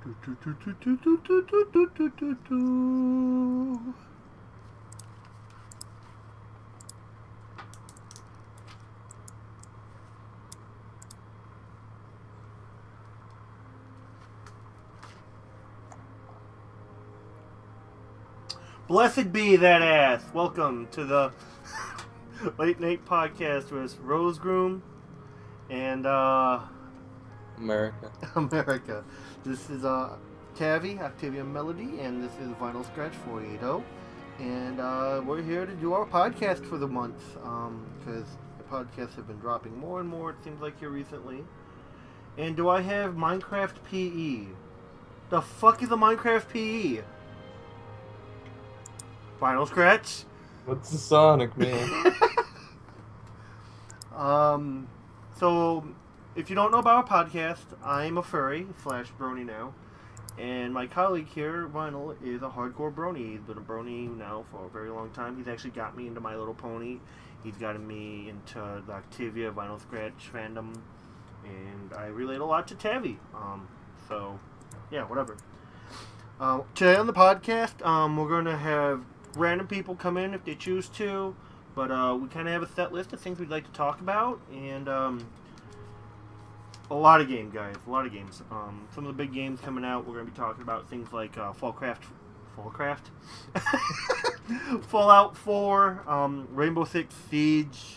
Blessed be that ass. Welcome to the Late Night Podcast with Rosegroom and America. America. This is Tavi, Octavia Melody, and this is VINYLSCRATCH480. And we're here to do our podcast for the month because the podcasts have been dropping more and more, it seems like, here recently. And do I have Minecraft PE? The fuck is a Minecraft PE? VINYLSCRATCH? What's the Sonic, man? So, if you don't know about our podcast, I'm a furry / brony now. And my colleague here, Vinyl, is a hardcore brony. He's been a brony now for a very long time. He's actually got me into My Little Pony. He's gotten me into the Octavia VINYLSCRATCH fandom. And I relate a lot to Tavi. So, yeah, whatever. Today on the podcast, we're going to have random people come in if they choose to, but we kind of have a set list of things we'd like to talk about, and a lot of games, guys, a lot of games. Some of the big games coming out, we're going to be talking about things like Fallout 4, Rainbow Six Siege,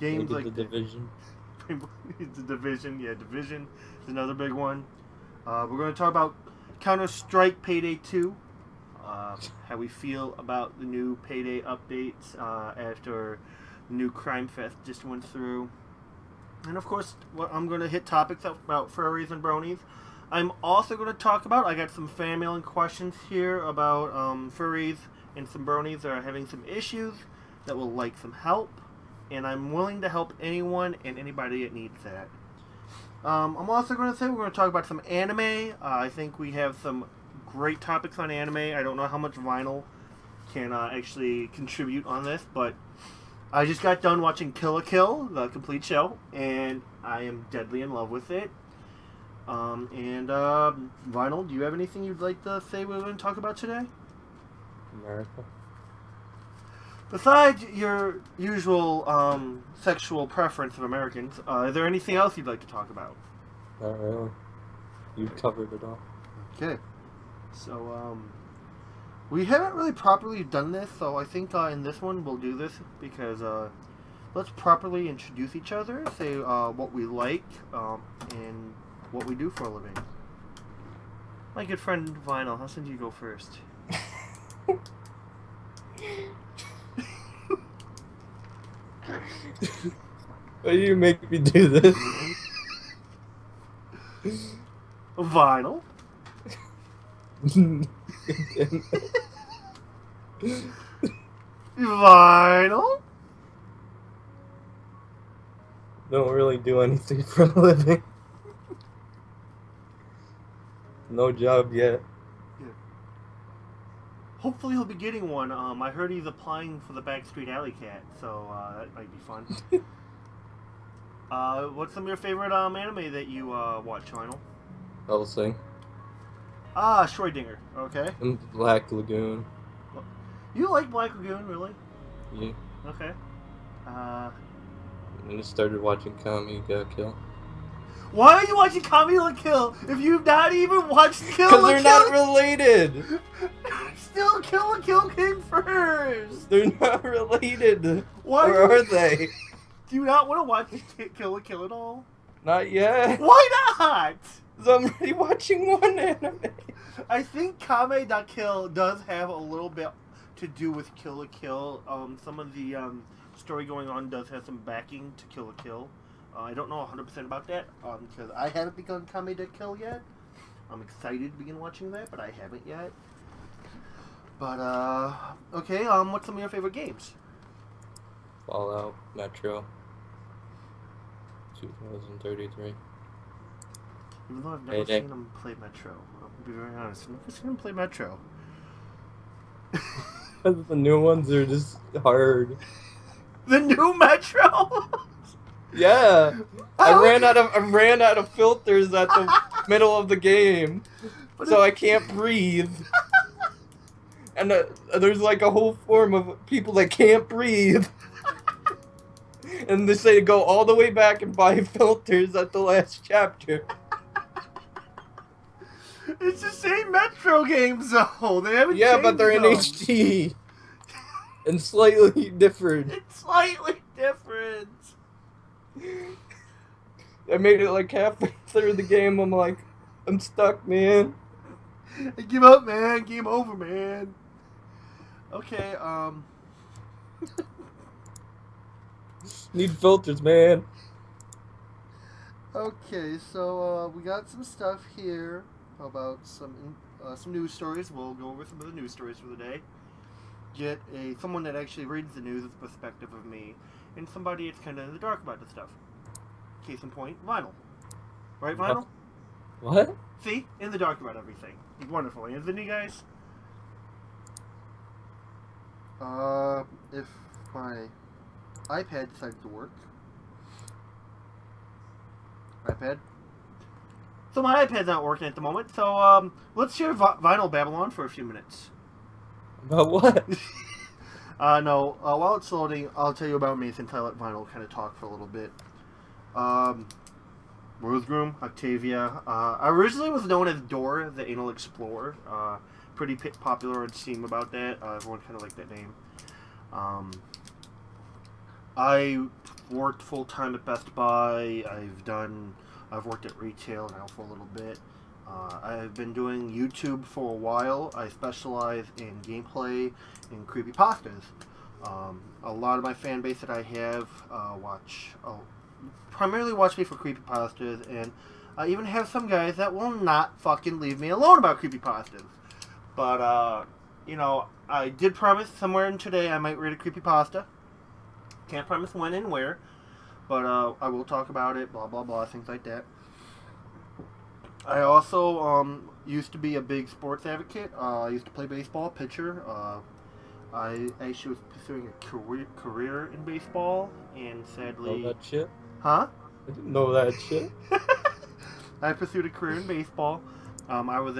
games maybe like The Division. The Division, yeah, Division is another big one. We're going to talk about Counter-Strike Payday 2. How we feel about the new Payday updates after the new Crime Fest just went through. And of course, I'm going to hit topics about furries and bronies. I'm also going to talk about, I got some fan mailing questions here about furries and some bronies that are having some issues that will like some help. And I'm willing to help anyone and anybody that needs that. I'm also going to say we're going to talk about some anime. I think we have some great topics on anime. I don't know how much Vinyl can actually contribute on this, but I just got done watching Kill la Kill, the complete show, and I am deadly in love with it. Vinyl, do you have anything you'd like to say we're going to talk about today? America. Besides your usual sexual preference of Americans, is there anything else you'd like to talk about? Not really. You covered it all. Okay. So, we haven't really properly done this, so I think in this one we'll do this because let's properly introduce each other, say what we like, and what we do for a living. My good friend Vinyl, how should you go first? Why do you make me do this? Vinyl? Vinyl? Don't really do anything for a living. No job yet. Yeah. Hopefully he'll be getting one. I heard he's applying for the Backstreet Alley Cat, so that might be fun. What's some of your favorite anime that you watch, Vinyl? Hellsing. Ah, Schrödinger. Okay. And Black Lagoon. You like Black Lagoon, really? Yeah. Okay. And I started watching Kami Ga Kill. Why are you watching Kami ga Kill if you've not even watched Kill la Kill? Because they're not related! Still, Kill la Kill came first! They're not related! Why or are they? Do you not want to watch Kill la Kill at all? Not yet. Why not? So I'm already watching one anime. I think Kame ga Kill does have a little bit to do with Kill la Kill. Some of the story going on does have some backing to Kill la Kill. I don't know 100% about that because I haven't begun Kame ga Kill yet. I'm excited to begin watching that, but I haven't yet. But okay. What's some of your favorite games? Fallout, Metro, 2033. Even though I've never seen him play Metro. I'll be very honest. I've never seen him play Metro. The new ones are just hard. The new Metro? Yeah. I ran out of filters at the middle of the game, so I can't breathe. And there's like a whole form of people that can't breathe. And they say to go all the way back and buy filters at the last chapter. It's the same Metro games, though. They haven't Yeah, changed but they're in them. HD. And slightly different. It's slightly different. I made it like halfway through the game. I'm like, I'm stuck, man. I give up, man. Game over, man. Okay, Need filters, man. Okay, so we got some stuff here about some news stories. We'll go over some of the news stories for the day. Get someone that actually reads the news' perspective of me, and somebody that's kind of in the dark about the stuff. Case in point, Vinyl. Right, Vinyl? What? See? In the dark about everything. He's wonderful, isn't he, guys? If my iPad decided to work. iPad. So my iPad's not working at the moment, so let's hear Vinyl Babylon for a few minutes. About what? No, while it's loading, I'll tell you about me since I let Vinyl kind of talk for a little bit. Rosegroom, Octavia. I originally was known as Dora, the Anal Explorer. Pretty popular on Steam about that. Everyone kind of liked that name. I worked full-time at Best Buy. I've worked at retail now for a little bit. I've been doing YouTube for a while. I specialize in gameplay and creepypastas. A lot of my fan base that I have primarily watch me for creepypastas, and I even have some guys that will not fucking leave me alone about creepypastas. But, you know, I did promise somewhere in today I might read a creepypasta. Can't promise when and where, but I will talk about it, blah, blah, blah, things like that. I also used to be a big sports advocate. I used to play baseball, pitcher. I actually was pursuing a career in baseball, and sadly... Know that shit? Huh? I didn't know that shit. I pursued a career in baseball. I was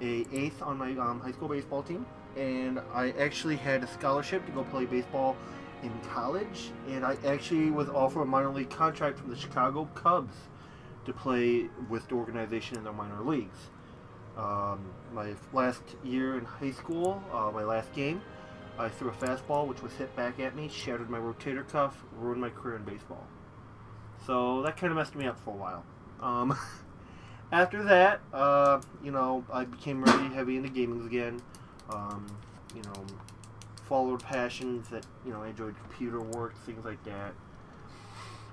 a ace on my high school baseball team, and I actually had a scholarship to go play baseball in college, and I actually was offered a minor league contract from the Chicago Cubs to play with the organization in their minor leagues. My last year in high school, my last game, I threw a fastball which was hit back at me, shattered my rotator cuff, ruined my career in baseball. So that kind of messed me up for a while. After that, you know, I became really heavy into gaming again. You know, followed passions that, you know, I enjoyed computer work, things like that.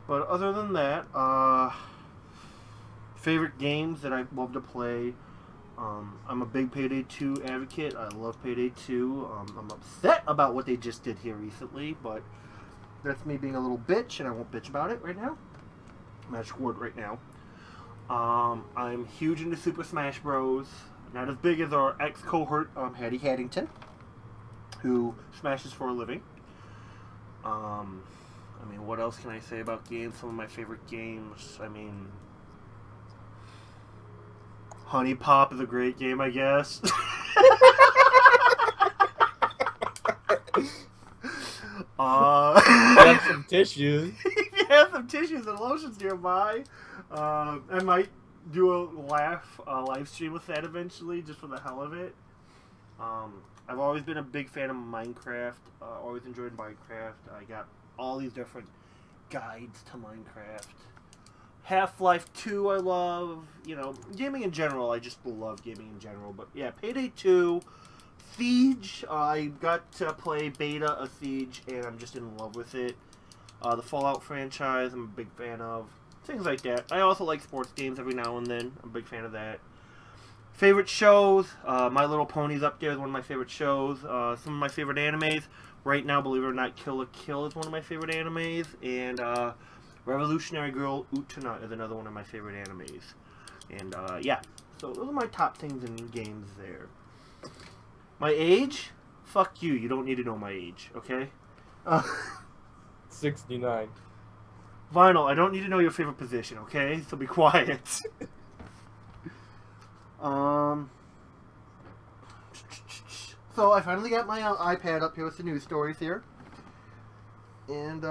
But other than that, favorite games that I love to play. I'm a big Payday 2 advocate. I love Payday 2. I'm upset about what they just did here recently, but that's me being a little bitch, and I won't bitch about it right now. Magic word right now. I'm huge into Super Smash Bros. Not as big as our ex-cohort, Hattie Haddington, who smashes for a living. I mean, what else can I say about games? Some of my favorite games, I mean... Honey Pop is a great game, I guess. Have some tissues. If you have some tissues and lotions nearby, I might do a live stream with that eventually, just for the hell of it. I've always been a big fan of Minecraft. Always enjoyed Minecraft. I got all these different guides to Minecraft. Half-Life 2 I love. You know, gaming in general, I just love gaming in general. But yeah, Payday 2, Siege, I got to play beta of Siege, and I'm just in love with it. The Fallout franchise, I'm a big fan of. Things like that. I also like sports games every now and then. I'm a big fan of that. Favorite shows, My Little Pony's up there is one of my favorite shows. Some of my favorite animes. Right now, believe it or not, Kill la Kill is one of my favorite animes. And, Revolutionary Girl Utena is another one of my favorite animes. And, yeah. So, those are my top things in games there. My age? Fuck you. You don't need to know my age, okay? 69. Vinyl, I don't need to know your favorite position, okay? So be quiet. So I finally got my iPad up here with the news stories here. And,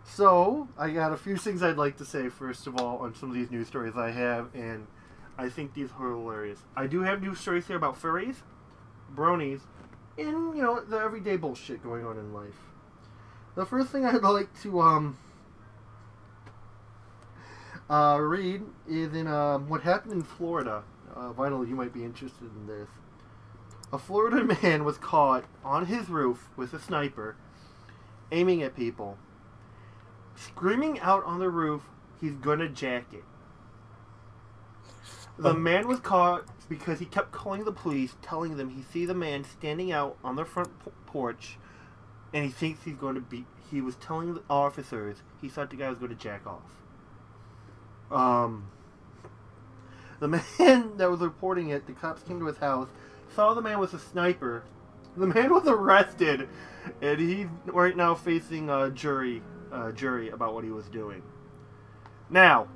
so I got a few things I'd like to say, first of all, on some of these news stories I have, and I think these are hilarious. I do have news stories here about furries, bronies, and, you know, the everyday bullshit going on in life. The first thing I'd like to, read is in, what happened in Florida. Vinyl, you might be interested in this. A Florida man was caught on his roof with a sniper, aiming at people, screaming out on the roof, he's gonna jack it. The man was caught because he kept calling the police, telling them he sees a man standing out on the front porch, and he thinks he's going to be. He was telling the officers he thought the guy was going to jack off. The man that was reporting it, the cops came to his house, saw the man with a sniper. The man was arrested, and he's right now facing a jury about what he was doing. Now,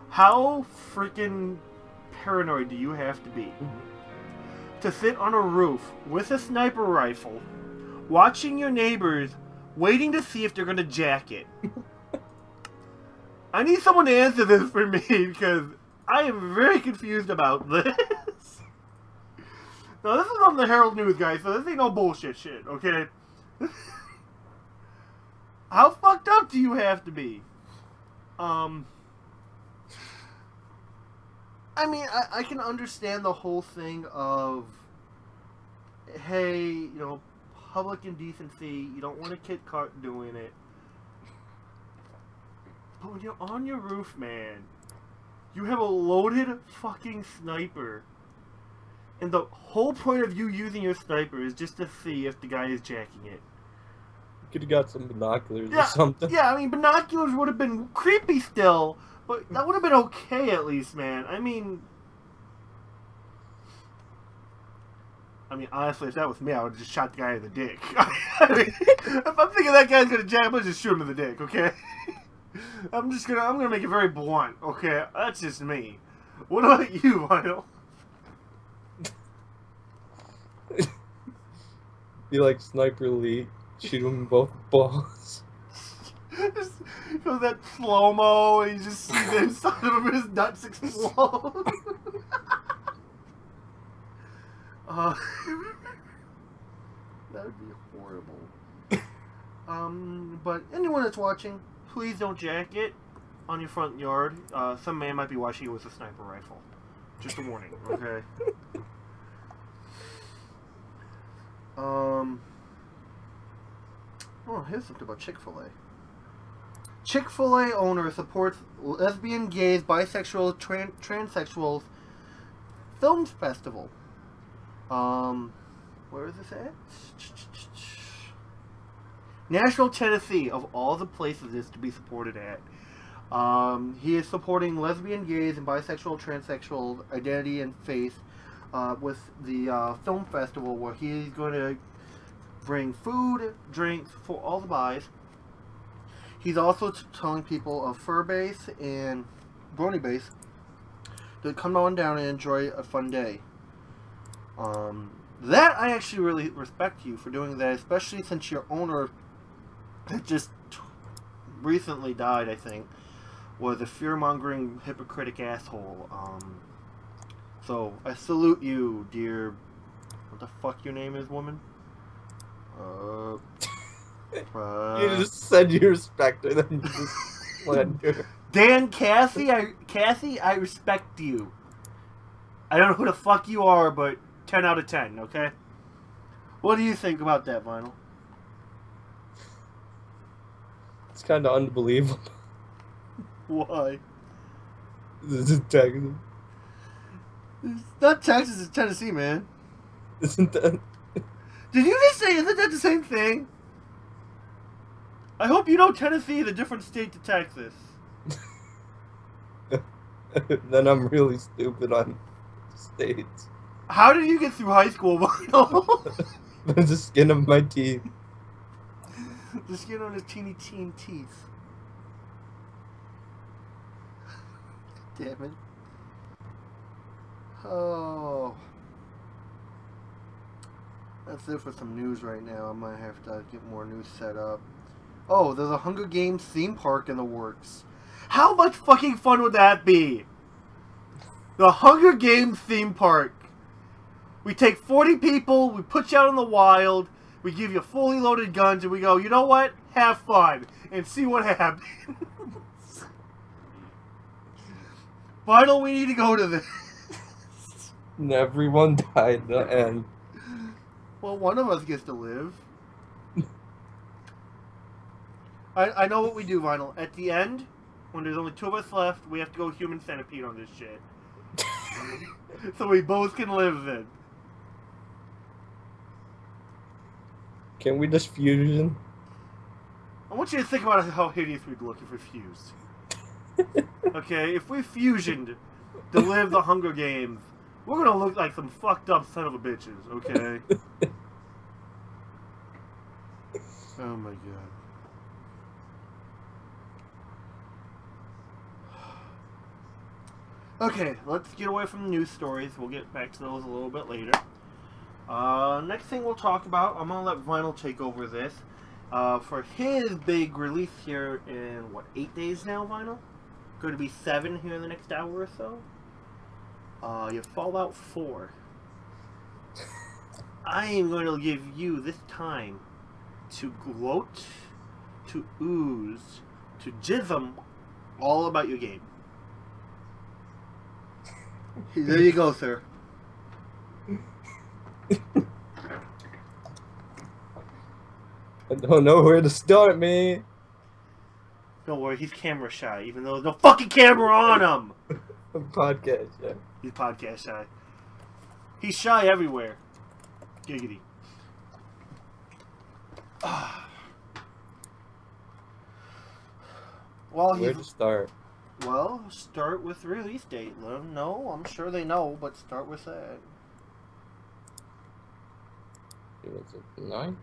how freaking paranoid do you have to be to sit on a roof with a sniper rifle, watching your neighbors, waiting to see if they're going to jack it? I need someone to answer this for me, because I am very confused about this. Now, this is on the Herald News, guys, so this ain't no bullshit shit, okay? How fucked up do you have to be? I mean, I can understand the whole thing of, hey, you know, public indecency, you don't want a kid caught doing it. But when you're on your roof, man, you have a loaded fucking sniper. And the whole point of you using your sniper is just to see if the guy is jacking it. You could have got some binoculars or something. Yeah, I mean, binoculars would have been creepy still, but that would have been okay at least, man. I mean, honestly, if that was me, I would have just shot the guy in the dick. I mean, if I'm thinking that guy's gonna jack, I'm gonna just shoot him in the dick, okay? I'm gonna make it very blunt, okay? That's just me. What about you, Vinyl? Be like Sniper Lee, shoot him in both balls. Just goes that slow-mo, and you just see the inside of him, his nuts explode. That would be horrible. But anyone that's watching, please don't jack it on your front yard. Some man might be watching you with a sniper rifle. Just a warning, okay? Oh, here's something about Chick-fil-A. Chick-fil-A owner supports lesbian, gays, bisexual, transsexuals film festival. Where is this at? Nashville, Tennessee, of all the places this to be supported at. He is supporting lesbian, gays, and bisexual, transsexual identity and faith with the film festival, where he's going to bring food, drinks for all the buys. He's also telling people of fur base and brony base to come on down and enjoy a fun day. That I actually really respect you for doing that, especially since your owner that just recently died, I think, was a fear-mongering, hypocritic asshole. So I salute you, dear. What the fuck your name is, woman? You just said you respect her, then you just fled her. Dan Cassie, I respect you. I don't know who the fuck you are, but 10 out of 10, okay? What do you think about that, Vinyl? It's kind of unbelievable. Why? This is Texas. It's not Texas, it's Tennessee, man. Isn't that... Did you just say, isn't that the same thing? I hope you know Tennessee is a different state to Texas. Then I'm really stupid on states. How did you get through high school, Vinyl? The skin of my teeth. The skin on his teeny teeth. damn it. Oh. That's it for some news right now. I might have to get more news set up. Oh, there's a Hunger Games theme park in the works. How much fucking fun would that be? The Hunger Games theme park. We take 40 people, we put you out in the wild, we give you fully loaded guns, and we go, you know what? Have fun. And see what happens. Vinyl, we need to go to this. And everyone died in the end. Well, one of us gets to live. I know what we do, Vinyl. At the end, when there's only 2 of us left, we have to go human centipede on this shit. So we both can live then. Can we just fusion? I want you to think about how hideous we'd look if we fused. Okay, if we fusioned to live the Hunger Games, we're gonna look like some fucked up son of a bitches, okay? Oh my god. Okay, let's get away from the news stories. We'll get back to those a little bit later. Next thing we'll talk about, I'm going to let Vinyl take over this. For his big release here in, what, 8 days now, Vinyl? Going to be 7 here in the next hour or so. You have Fallout 4. I am going to give you this time to gloat, to ooze, to jism all about your game. There you go, sir. I don't know where to start, man. Don't worry, he's camera shy, even though there's no fucking camera on him. Podcast, yeah. He's podcast shy. He's shy everywhere. Giggity. Well, where to start? Well, start with release date. Let them know. I'm sure they know, but start with that. Was it 9?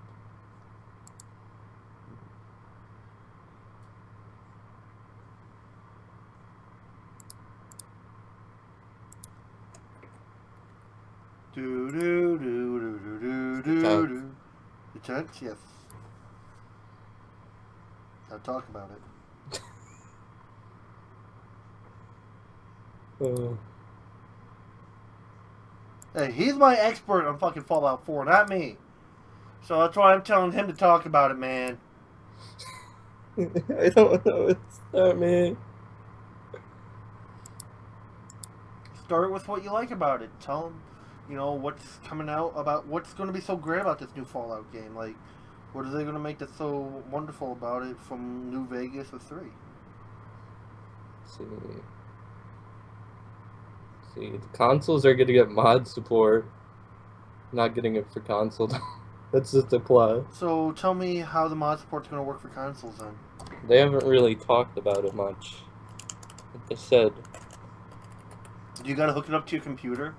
Do do do do do do do do. The 10th, yes. Now talk about it. Hey, he's my expert on fucking Fallout 4, not me. So that's why I'm telling him to talk about it, man. I don't know where to start, man. Start with what you like about it. Tell him, you know, what's coming out about, what's going to be so great about this new Fallout game. Like, what are they going to make that's so wonderful about it from New Vegas or 3? See, the consoles are going to get mod support. Not getting it for console. That's just a plus. So tell me how the mod support's going to work for consoles then. They haven't really talked about it much. Like they said. You got to hook it up to your computer?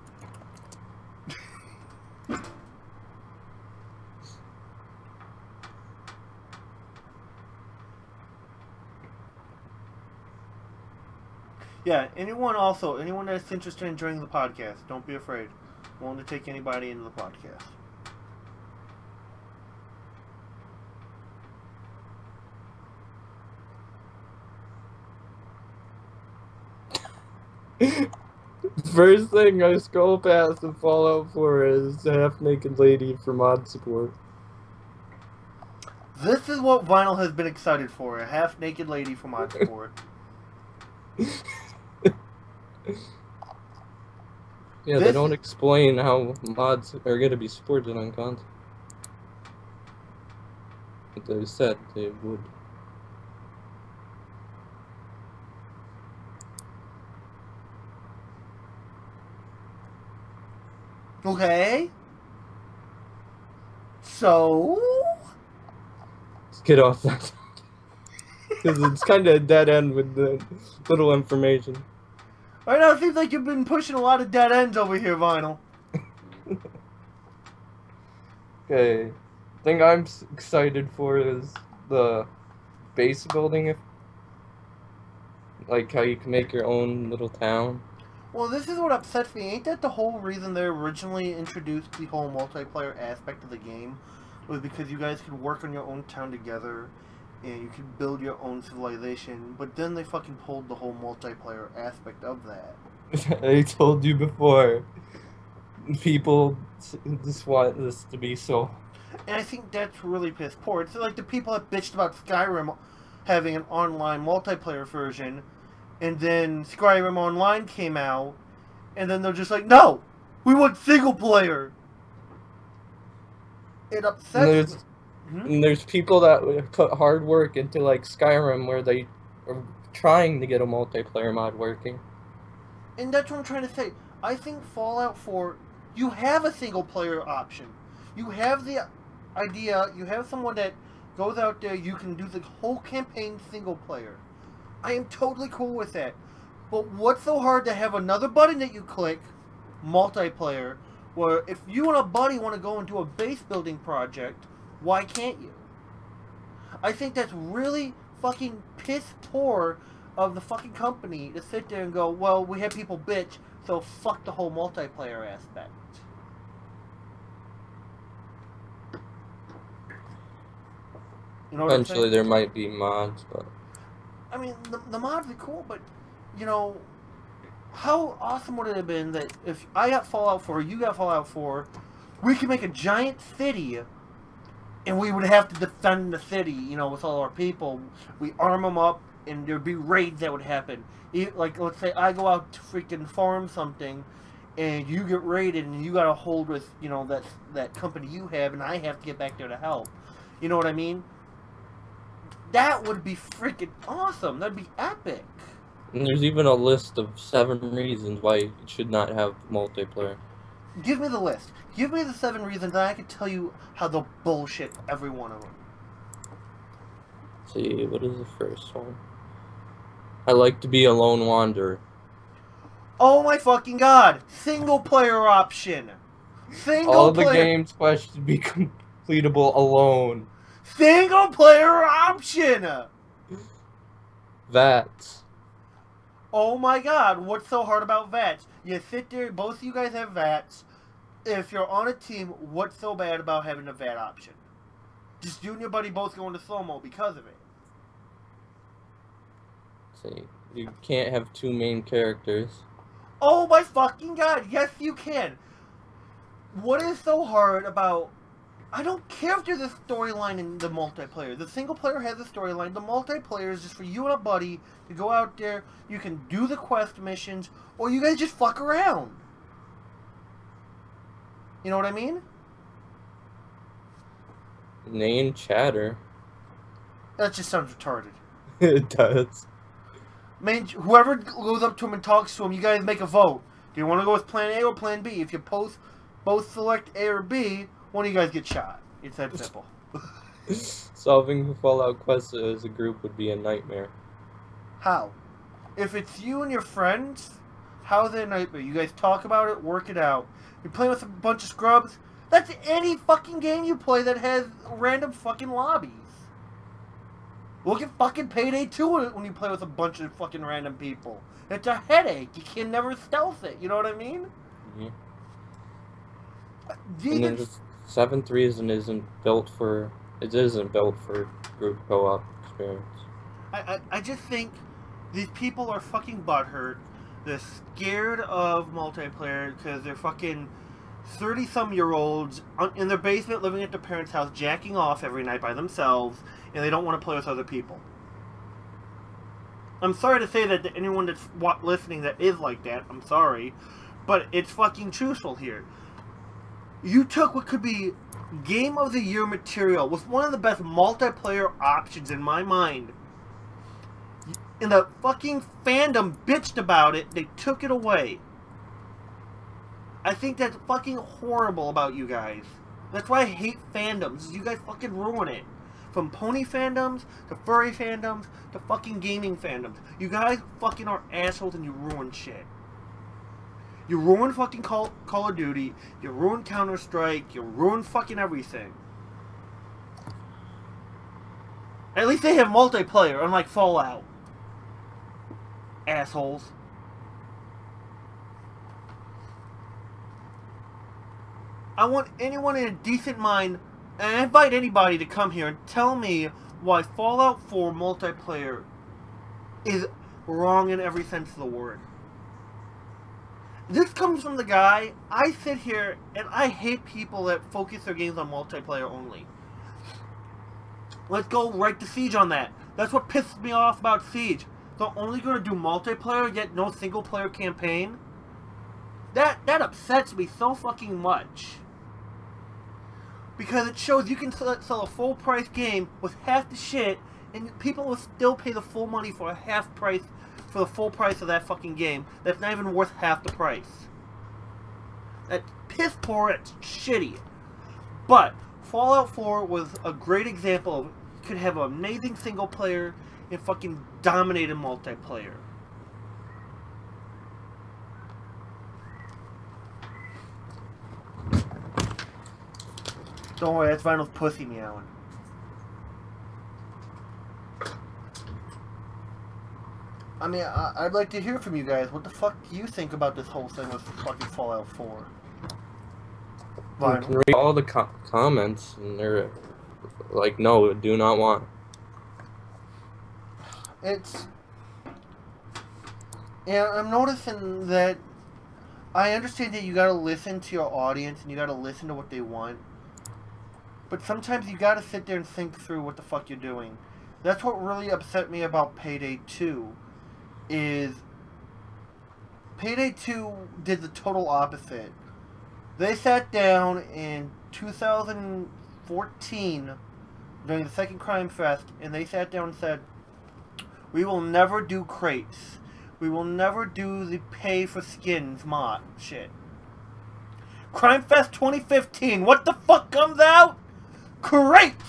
Yeah, anyone that's interested in joining the podcast, don't be afraid. I'm willing to take anybody into the podcast. First thing I scroll past in Fallout 4 is half-naked lady for mod support. This is what Vinyl has been excited for, a half-naked lady for mod support. Yeah, they don't explain how mods are going to be supported on console. But they said they would. Okay. So? Let's get off that. Because it's kind of a dead end with the little information. Right now it seems like you've been pushing a lot of dead ends over here, Vinyl. Okay. Thing I'm excited for is the base building Like how you can make your own little town. Well, this is what upsets me. Ain't that the whole reason they originally introduced the whole multiplayer aspect of the game? Was because you guys could work on your own town together, and you could build your own civilization. But then they fucking pulled the whole multiplayer aspect of that. I told you before. People just want this to be so. And I think that's really piss poor. It's like the people that bitched about Skyrim having an online multiplayer version, and then Skyrim Online came out, and then they're just like, no! We want single player! It upsets me. And there's people that put hard work into like Skyrim where they are trying to get a multiplayer mod working. And that's what I'm trying to say. I think Fallout 4, you have a single player option. You have the idea, you have someone that goes out there, you can do the whole campaign single player. I am totally cool with that. But what's so hard to have another button that you click, multiplayer, where if you and a buddy want to go and do a base building project, why can't you? I think that's really fucking piss poor of the fucking company to sit there and go, well, we have people bitch, so fuck the whole multiplayer aspect. You know what Eventually there might be mods, but... I mean, the mods are cool, but, you know, how awesome would it have been that if I got Fallout 4, you got Fallout 4, we could make a giant city, and we would have to defend the city, you know, with all our people. We arm them up, and there'd be raids that would happen. Like, let's say I go out to freaking farm something, and you get raided, and you got to hold with, you know, that company you have, and I have to get back there to help. You know what I mean? That would be freaking awesome. That'd be epic. And there's even a list of 7 reasons why you should not have multiplayer. Give me the list. Give me the 7 reasons, and I can tell you how they'll bullshit every one of them. Let's see, what is the first one? I like to be a lone wanderer. Oh my fucking god! Single player option! All of the game's quests should be completable alone. Single player option! VATS. Oh my god, what's so hard about VATS? You sit there, both of you guys have VATS. If you're on a team, what's so bad about having a VAT option? Just you and your buddy both go into slow-mo because of it. See, you can't have 2 main characters. Oh my fucking god, yes you can! What is so hard about... I don't care if there's a storyline in the multiplayer. The single player has a storyline. The multiplayer is just for you and a buddy to go out there. You can do the quest missions, or you guys just fuck around. You know what I mean? Name chatter. That just sounds retarded. It does. Man, whoever goes up to him and talks to him, you guys make a vote. Do you want to go with plan A or plan B? If you both select A or B, one of you guys get shot. It's that simple. Solving the Fallout quest as a group would be a nightmare. How? If it's you and your friends, how's it a nightmare? You guys talk about it, work it out. You're playing with a bunch of scrubs? That's any fucking game you play that has random fucking lobbies. Look at fucking Payday 2 when you play with a bunch of fucking random people. It's a headache. You can never stealth it. You know what I mean? Yeah. And then the 7th reason isn't built for group co-op experience. I just think these people are fucking butthurt. They're scared of multiplayer because they're fucking 30-some-year-olds in their basement living at their parents' house jacking off every night by themselves, and they don't want to play with other people. I'm sorry to say that to anyone that's listening that is like that, I'm sorry, but it's fucking truthful here. You took what could be Game of the Year material with one of the best multiplayer options in my mind, and the fucking fandom bitched about it, they took it away. I think that's fucking horrible about you guys. That's why I hate fandoms. You guys fucking ruin it. From pony fandoms, to furry fandoms, to fucking gaming fandoms. You guys fucking are assholes and you ruin shit. You ruin fucking Call of Duty. You ruin Counter-Strike. You ruin fucking everything. At least they have multiplayer, unlike Fallout. assholes. I want anyone in a decent mind, and I invite anybody to come here and tell me why Fallout 4 multiplayer is wrong in every sense of the word. This comes from the guy, I sit here and I hate people that focus their games on multiplayer only. Let's go right to Siege on that. That's what pisses me off about Siege. They're only going to do multiplayer, yet no single player campaign. That upsets me so fucking much. Because it shows you can sell a full price game with half the shit, and people will still pay the full money for a half price, for the full price of that fucking game. That's not even worth half the price. That's piss poor, it's shitty. But Fallout 4 was a great example of, you could have an amazing single player and fucking dominated multiplayer. Don't worry, that's Vinyl's pussy meowing. I mean, I'd like to hear from you guys. What the fuck do you think about this whole thing with fucking Fallout 4? You can read all the comments, and they're like, no, do not want. It's... Yeah, I'm noticing that I understand that you gotta listen to your audience, and you gotta listen to what they want. But sometimes you gotta sit there and think through what the fuck you're doing. That's what really upset me about Payday 2. Is Payday 2 did the total opposite. They sat down in 2014 during the second Crime Fest, and they sat down and said, we will never do crates. We will never do the pay for skins mod shit. Crime Fest 2015, what the fuck comes out? Crates!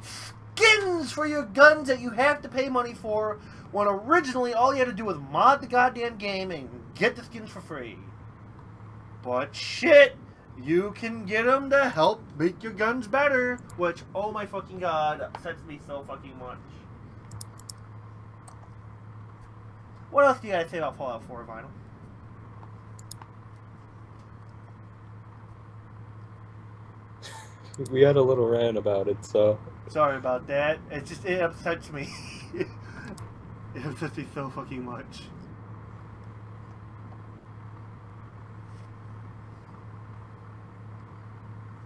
Skins for your guns that you have to pay money for, when originally all you had to do was mod the goddamn game and get the skins for free. But shit, you can get them to help make your guns better, which, oh my fucking god, upsets me so fucking much. What else do you guys say about Fallout 4, Vinyl? We had a little rant about it, so... Sorry about that. It upsets me. It upsets me so fucking much.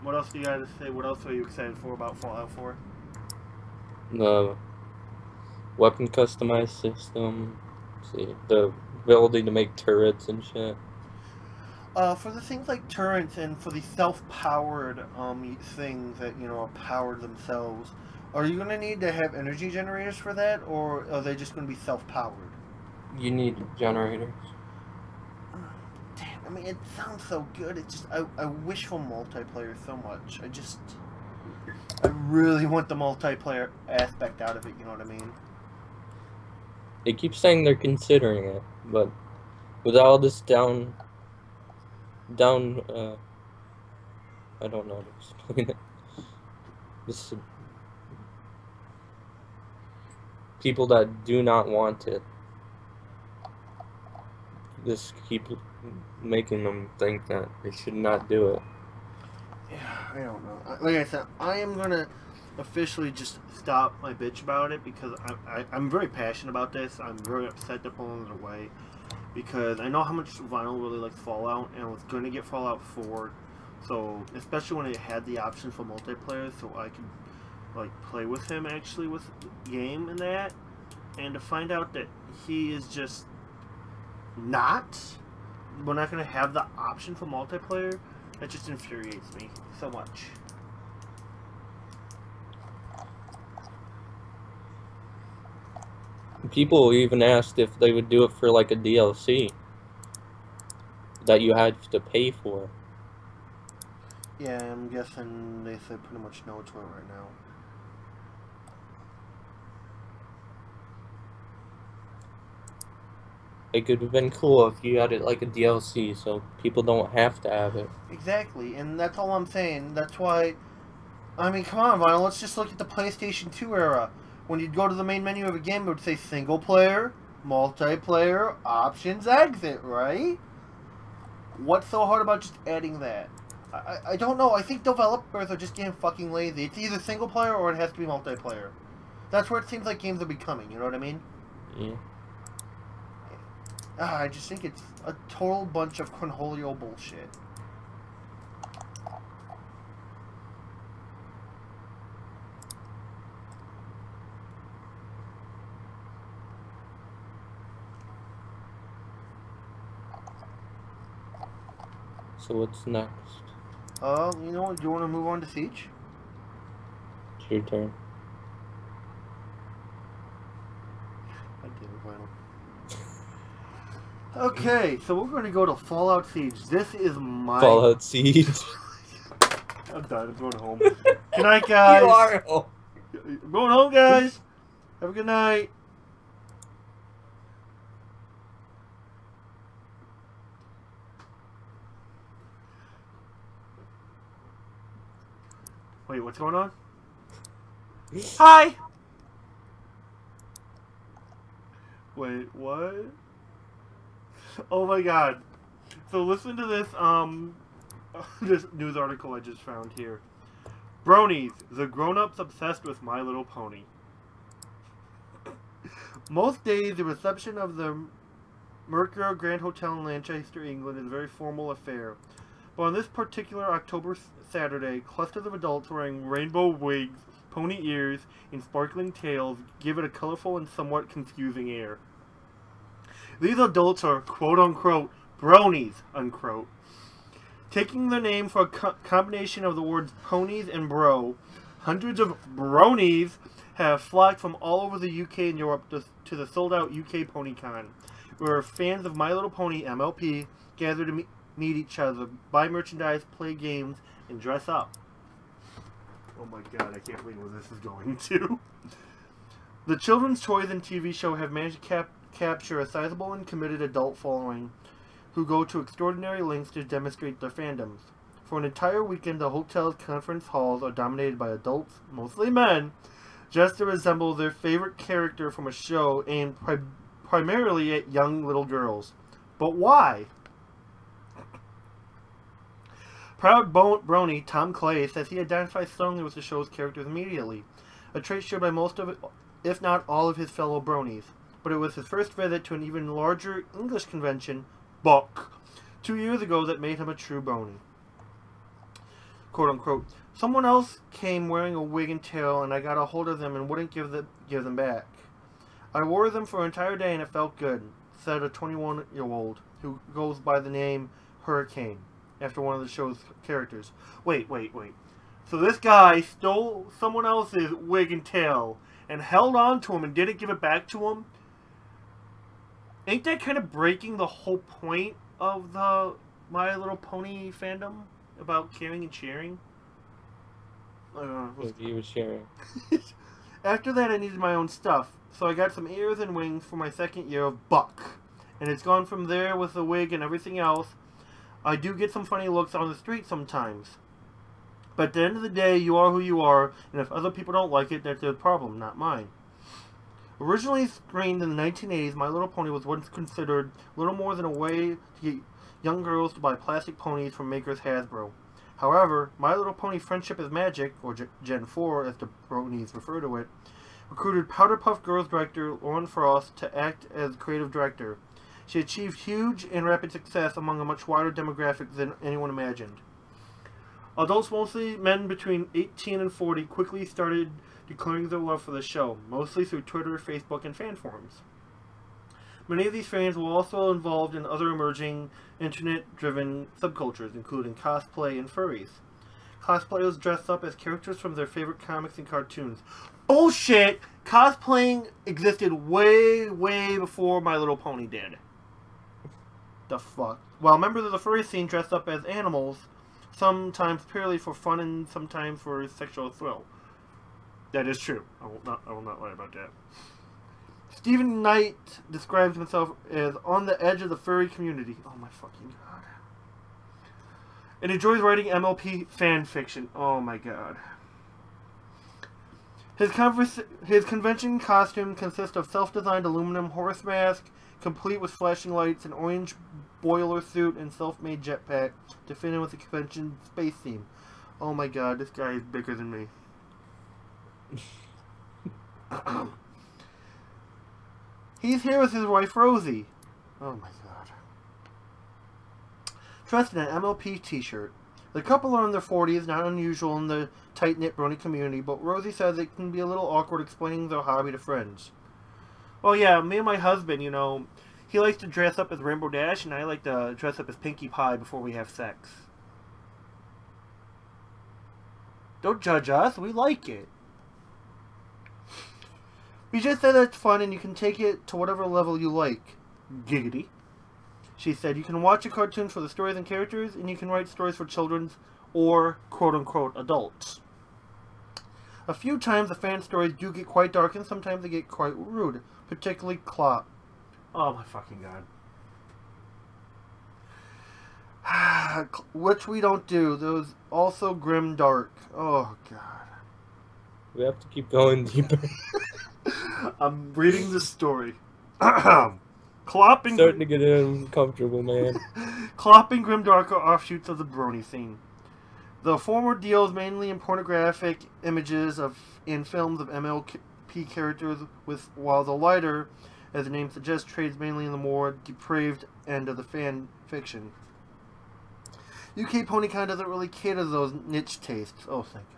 What else do you guys say? What else are you excited for about Fallout 4? The weapon customized system. See, the ability to make turrets and shit. For the things like turrets and for the self-powered things that, you know, are powered themselves, are you going to need to have energy generators for that, or are they just going to be self-powered? You need generators. Damn, I mean, it sounds so good. It just, I wish for multiplayer so much. I really want the multiplayer aspect out of it, you know what I mean? They keep saying they're considering it, but with all this down, I don't know how to explain it. This people that do not want it, just keep making them think that they should not do it. Yeah, I don't know. Like I said, I am gonna officially just stop my bitch about it, because I'm very passionate about this. I'm very upset they're pulling it away, because I know how much Vinyl really likes Fallout, and I was going to get Fallout 4, so especially when it had the option for multiplayer, so I could like play with him actually with the game and that, and to find out that he is just not, we're not going to have the option for multiplayer, that just infuriates me so much. People even asked if they would do it for like a DLC that you had to pay for. Yeah, I'm guessing they said pretty much no to it right now. It could have been cool if you had it like a DLC, so people don't have to have it. Exactly, and that's all I'm saying. That's why, I mean, come on, Vinyl, let's just look at the PlayStation 2 era. When you'd go to the main menu of a game, it would say single player, multiplayer options exit, right? What's so hard about just adding that? I don't know. I think developers are just getting fucking lazy. It's either single player or it has to be multiplayer. That's where it seems like games are becoming, you know what I mean? Yeah. I just think it's a total bunch of cornholio bullshit. So what's next? You know what? Do you want to move on to Siege? It's your turn. I did it, final. Okay, so we're going to go to Fallout Siege. This is my... Fallout Siege. I'm done. I'm going home. Good night, guys. You are home. I'm going home, guys. Have a good night. Wait, what's going on? Hi! Wait, what? Oh my god. So listen to this, this news article I just found here. Bronies, the grown-ups obsessed with My Little Pony. Most days, the reception of the Mercure Grand Hotel in Lancaster, England is a very formal affair. But on this particular October Saturday, clusters of adults wearing rainbow wigs, pony ears, and sparkling tails give it a colorful and somewhat confusing air. These adults are quote-unquote bronies, unquote. Taking their name for a combination of the words ponies and bro, hundreds of bronies have flocked from all over the UK and Europe to the sold-out UK PonyCon, where fans of My Little Pony MLP gather to meet each other, buy merchandise, play games, and dress up. Oh my god, I can't believe where this is going to. The children's toys and TV show have managed to capture a sizable and committed adult following who go to extraordinary lengths to demonstrate their fandoms. For an entire weekend, the hotel's conference halls are dominated by adults, mostly men, just to resemble their favorite character from a show aimed primarily at young little girls. But why? Proud brony Tom Clay says he identifies strongly with the show's characters immediately, a trait shared by most of it, if not all of his fellow bronies. But it was his first visit to an even larger English convention, Buck, 2 years ago that made him a true brony. Quote unquote, someone else came wearing a wig and tail and I got a hold of them and wouldn't give them back. I wore them for an entire day and it felt good, said a 21-year-old who goes by the name Hurricane, after one of the show's characters. Wait. So this guy stole someone else's wig and tail and held on to him and didn't give it back to him? Ain't that kind of breaking the whole point of the My Little Pony fandom about caring and sharing? He was sharing. After that, I needed my own stuff, so I got some ears and wings for my second year of Buck. And it's gone from there with the wig and everything else. I do get some funny looks on the street sometimes. But at the end of the day, you are who you are, and if other people don't like it, that's their problem, not mine. Originally screened in the 1980s, My Little Pony was once considered little more than a way to get young girls to buy plastic ponies from makers Hasbro. However, My Little Pony Friendship is Magic, or Gen 4 as the bronies refer to it, recruited Powderpuff Girls director Lauren Frost to act as creative director. She achieved huge and rapid success among a much wider demographic than anyone imagined. Adults, mostly men between 18 and 40, quickly started declaring their love for the show, mostly through Twitter, Facebook, and fan forums. Many of these fans were also involved in other emerging internet-driven subcultures, including cosplay and furries. Cosplayers dressed up as characters from their favorite comics and cartoons. Bullshit! Cosplaying existed way before My Little Pony did. The fuck? While members of the furry scene dressed up as animals, sometimes purely for fun and sometimes for sexual thrill. That is true. I will not lie about that. Stephen Knight describes himself as on the edge of the furry community. Oh my fucking god. And enjoys writing MLP fan fiction. Oh my god. His convention costume consists of self-designed aluminum horse mask, complete with flashing lights, an orange boiler suit, and self-made jetpack to fit in with the convention space theme. Oh my god, this guy is bigger than me. He's here with his wife Rosie. Oh my god. Dressed in an MLP t-shirt. The couple are in their 40s, not unusual in the tight-knit brony community, but Rosie says it can be a little awkward explaining their hobby to friends. Well, yeah, me and my husband, you know, he likes to dress up as Rainbow Dash, and I like to dress up as Pinkie Pie before we have sex. Don't judge us, we like it. We just said it's fun and you can take it to whatever level you like. Giggity. She said you can watch a cartoon for the stories and characters, and you can write stories for children or quote-unquote adults. A few times the fan stories do get quite dark, and sometimes they get quite rude, particularly Clop. Oh my fucking god. Which we don't do. Those also grim dark. Oh god. We have to keep going deeper. I'm reading the story. Clop and starting to get uncomfortable, man. Clop and Grimdark are offshoots of the brony scene. The former deals mainly in pornographic images in films of MLP characters, while the lighter, as the name suggests, trades mainly in the more depraved end of the fan fiction. UK PonyCon doesn't really cater to those niche tastes. Oh, thank God.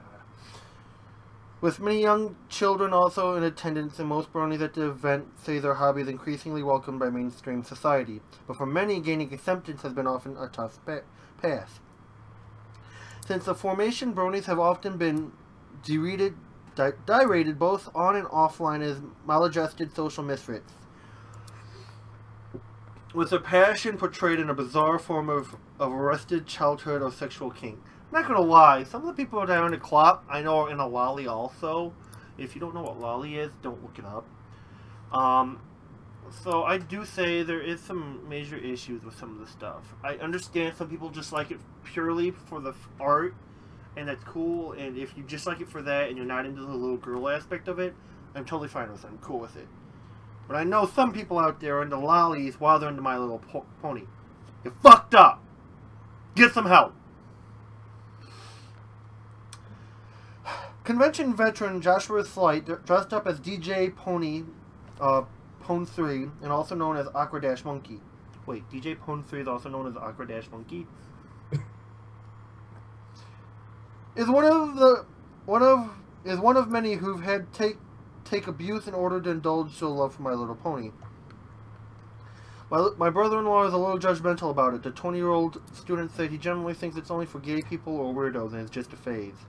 With many young children also in attendance, and most bronies at the event say their hobby is increasingly welcomed by mainstream society. But for many, gaining acceptance has been often a tough path. Since the formation, bronies have often been derided both on and offline as maladjusted social misfits, with their passion portrayed in a bizarre form of arrested childhood or sexual kink. I'm not gonna lie, some of the people down at Clop I know are in a lolly also. If you don't know what lolly is, don't look it up. So I do say there is some major issues with some of the stuff. I understand some people just like it purely for the art, and that's cool, and if you just like it for that and you're not into the little girl aspect of it, I'm totally fine with it. I'm cool with it. But I know some people out there are into lollies while they're into My Little Pony. You're fucked up! Get some help! Convention veteran Joshua Slight, dressed up as DJ Pony, Pone 3, and also known as Aqua Dash Monkey. Wait, DJ Pone 3 is also known as Aqua Dash Monkey? is one of many who've had take abuse in order to indulge their love for My Little Pony. My brother-in-law is a little judgmental about it. The 20-year-old student said he generally thinks it's only for gay people or weirdos, and it's just a phase.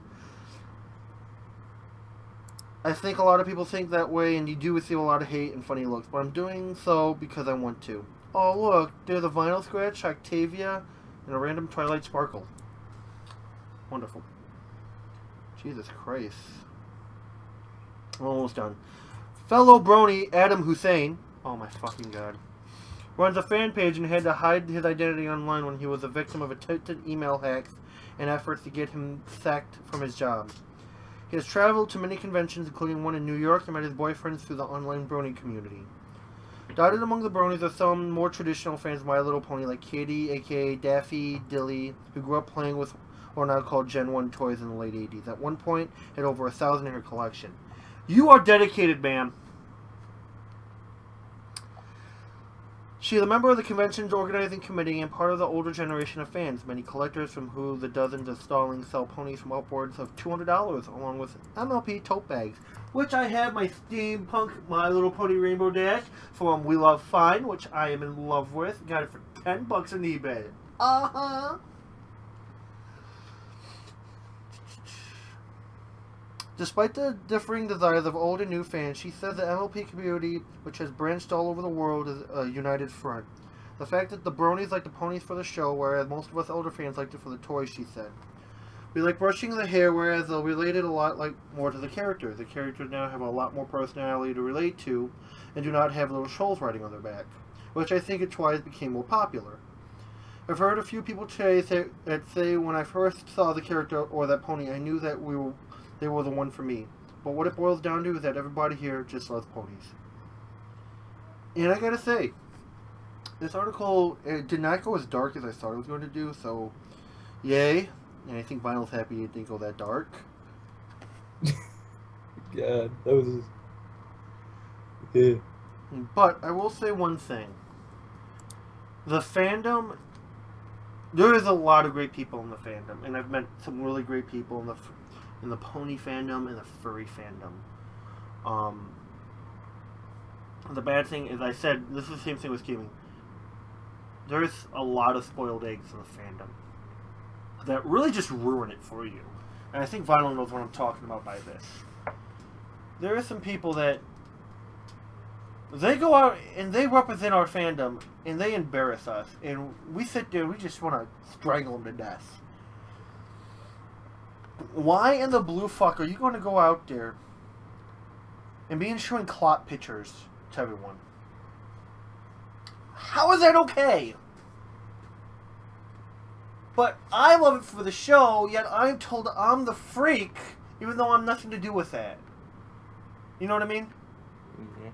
I think a lot of people think that way, and you do receive a lot of hate and funny looks, but I'm doing so because I want to. Oh look, there's a Vinyl Scratch, Octavia, and a random Twilight Sparkle. Wonderful. Jesus Christ. I'm almost done. Fellow brony Adam Hussein, oh my fucking god, runs a fan page and had to hide his identity online when he was a victim of attempted email hacks and efforts to get him sacked from his job. He has traveled to many conventions, including one in New York, and met his boyfriends through the online brony community. Dotted among the bronies are some more traditional fans of My Little Pony, like Katie, aka Daffy Dilly, who grew up playing with what are now called Gen 1 toys in the late 80s. At one point, had over 1,000 in her collection. You are dedicated, ma'am. She is a member of the convention's organizing committee and part of the older generation of fans, many collectors from who the dozens of stallings sell ponies from upwards of $200, along with MLP tote bags, which I have my steampunk My Little Pony Rainbow Dash from We Love Fine, which I am in love with. Got it for $10 on eBay. Uh-huh. Despite the differing desires of old and new fans, she says the MLP community, which has branched all over the world, is a united front. The fact that the bronies like the ponies for the show, whereas most of us older fans liked it for the toys, she said. We like brushing the hair, whereas they'll relate it a lot more to the characters. The characters now have a lot more personality to relate to, and do not have little trolls riding on their back, which I think it's why it became more popular. I've heard a few people today say when I first saw the character or that pony, I knew that they were the one for me. But what it boils down to is that everybody here just loves ponies. And I gotta say, this article did not go as dark as I thought it was going to do, so yay. And I think Vinyl's happy it didn't go that dark. God, that was... Yeah. But I will say one thing. The fandom... There is a lot of great people in the fandom, and I've met some really great people in the pony fandom and the furry fandom. The bad thing is, I said, this is the same thing with gaming. There's a lot of spoiled eggs in the fandom that really just ruin it for you. And I think Vinyl knows what I'm talking about by this. There are some people that they go out and they represent our fandom and they embarrass us, and we sit there and we just want to strangle them to death. Why in the blue fuck are you going to go out there and be showing clot pictures to everyone? How is that okay? But I love it for the show, yet I'm told I'm the freak, even though I'm nothing to do with that. You know what I mean? Mm-hmm.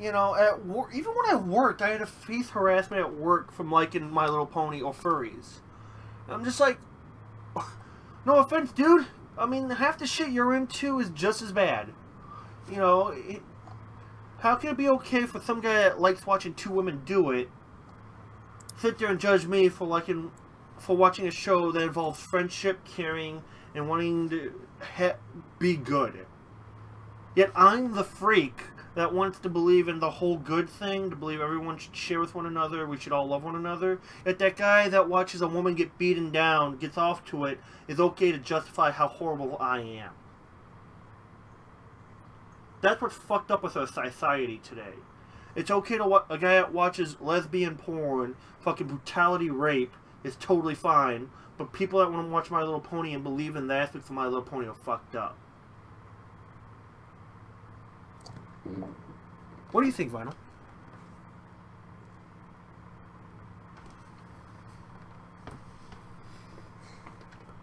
You know, at work, even when I worked, I had to face harassment at work from liking My Little Pony or furries. I'm just like, no offense, dude. I mean, half the shit you're into is just as bad. You know, how can it be okay for some guy that likes watching two women do it sit there and judge me for watching a show that involves friendship, caring, and wanting to be good? Yet I'm the freak that wants to believe in the whole good thing, to believe everyone should share with one another, we should all love one another. Yet that guy that watches a woman get beaten down, gets off to it, is okay to justify how horrible I am. That's what's fucked up with our society today. It's okay to a guy that watches lesbian porn, fucking brutality, rape, is totally fine, but people that want to watch My Little Pony and believe in the aspects of My Little Pony are fucked up. What do you think, Vinyl?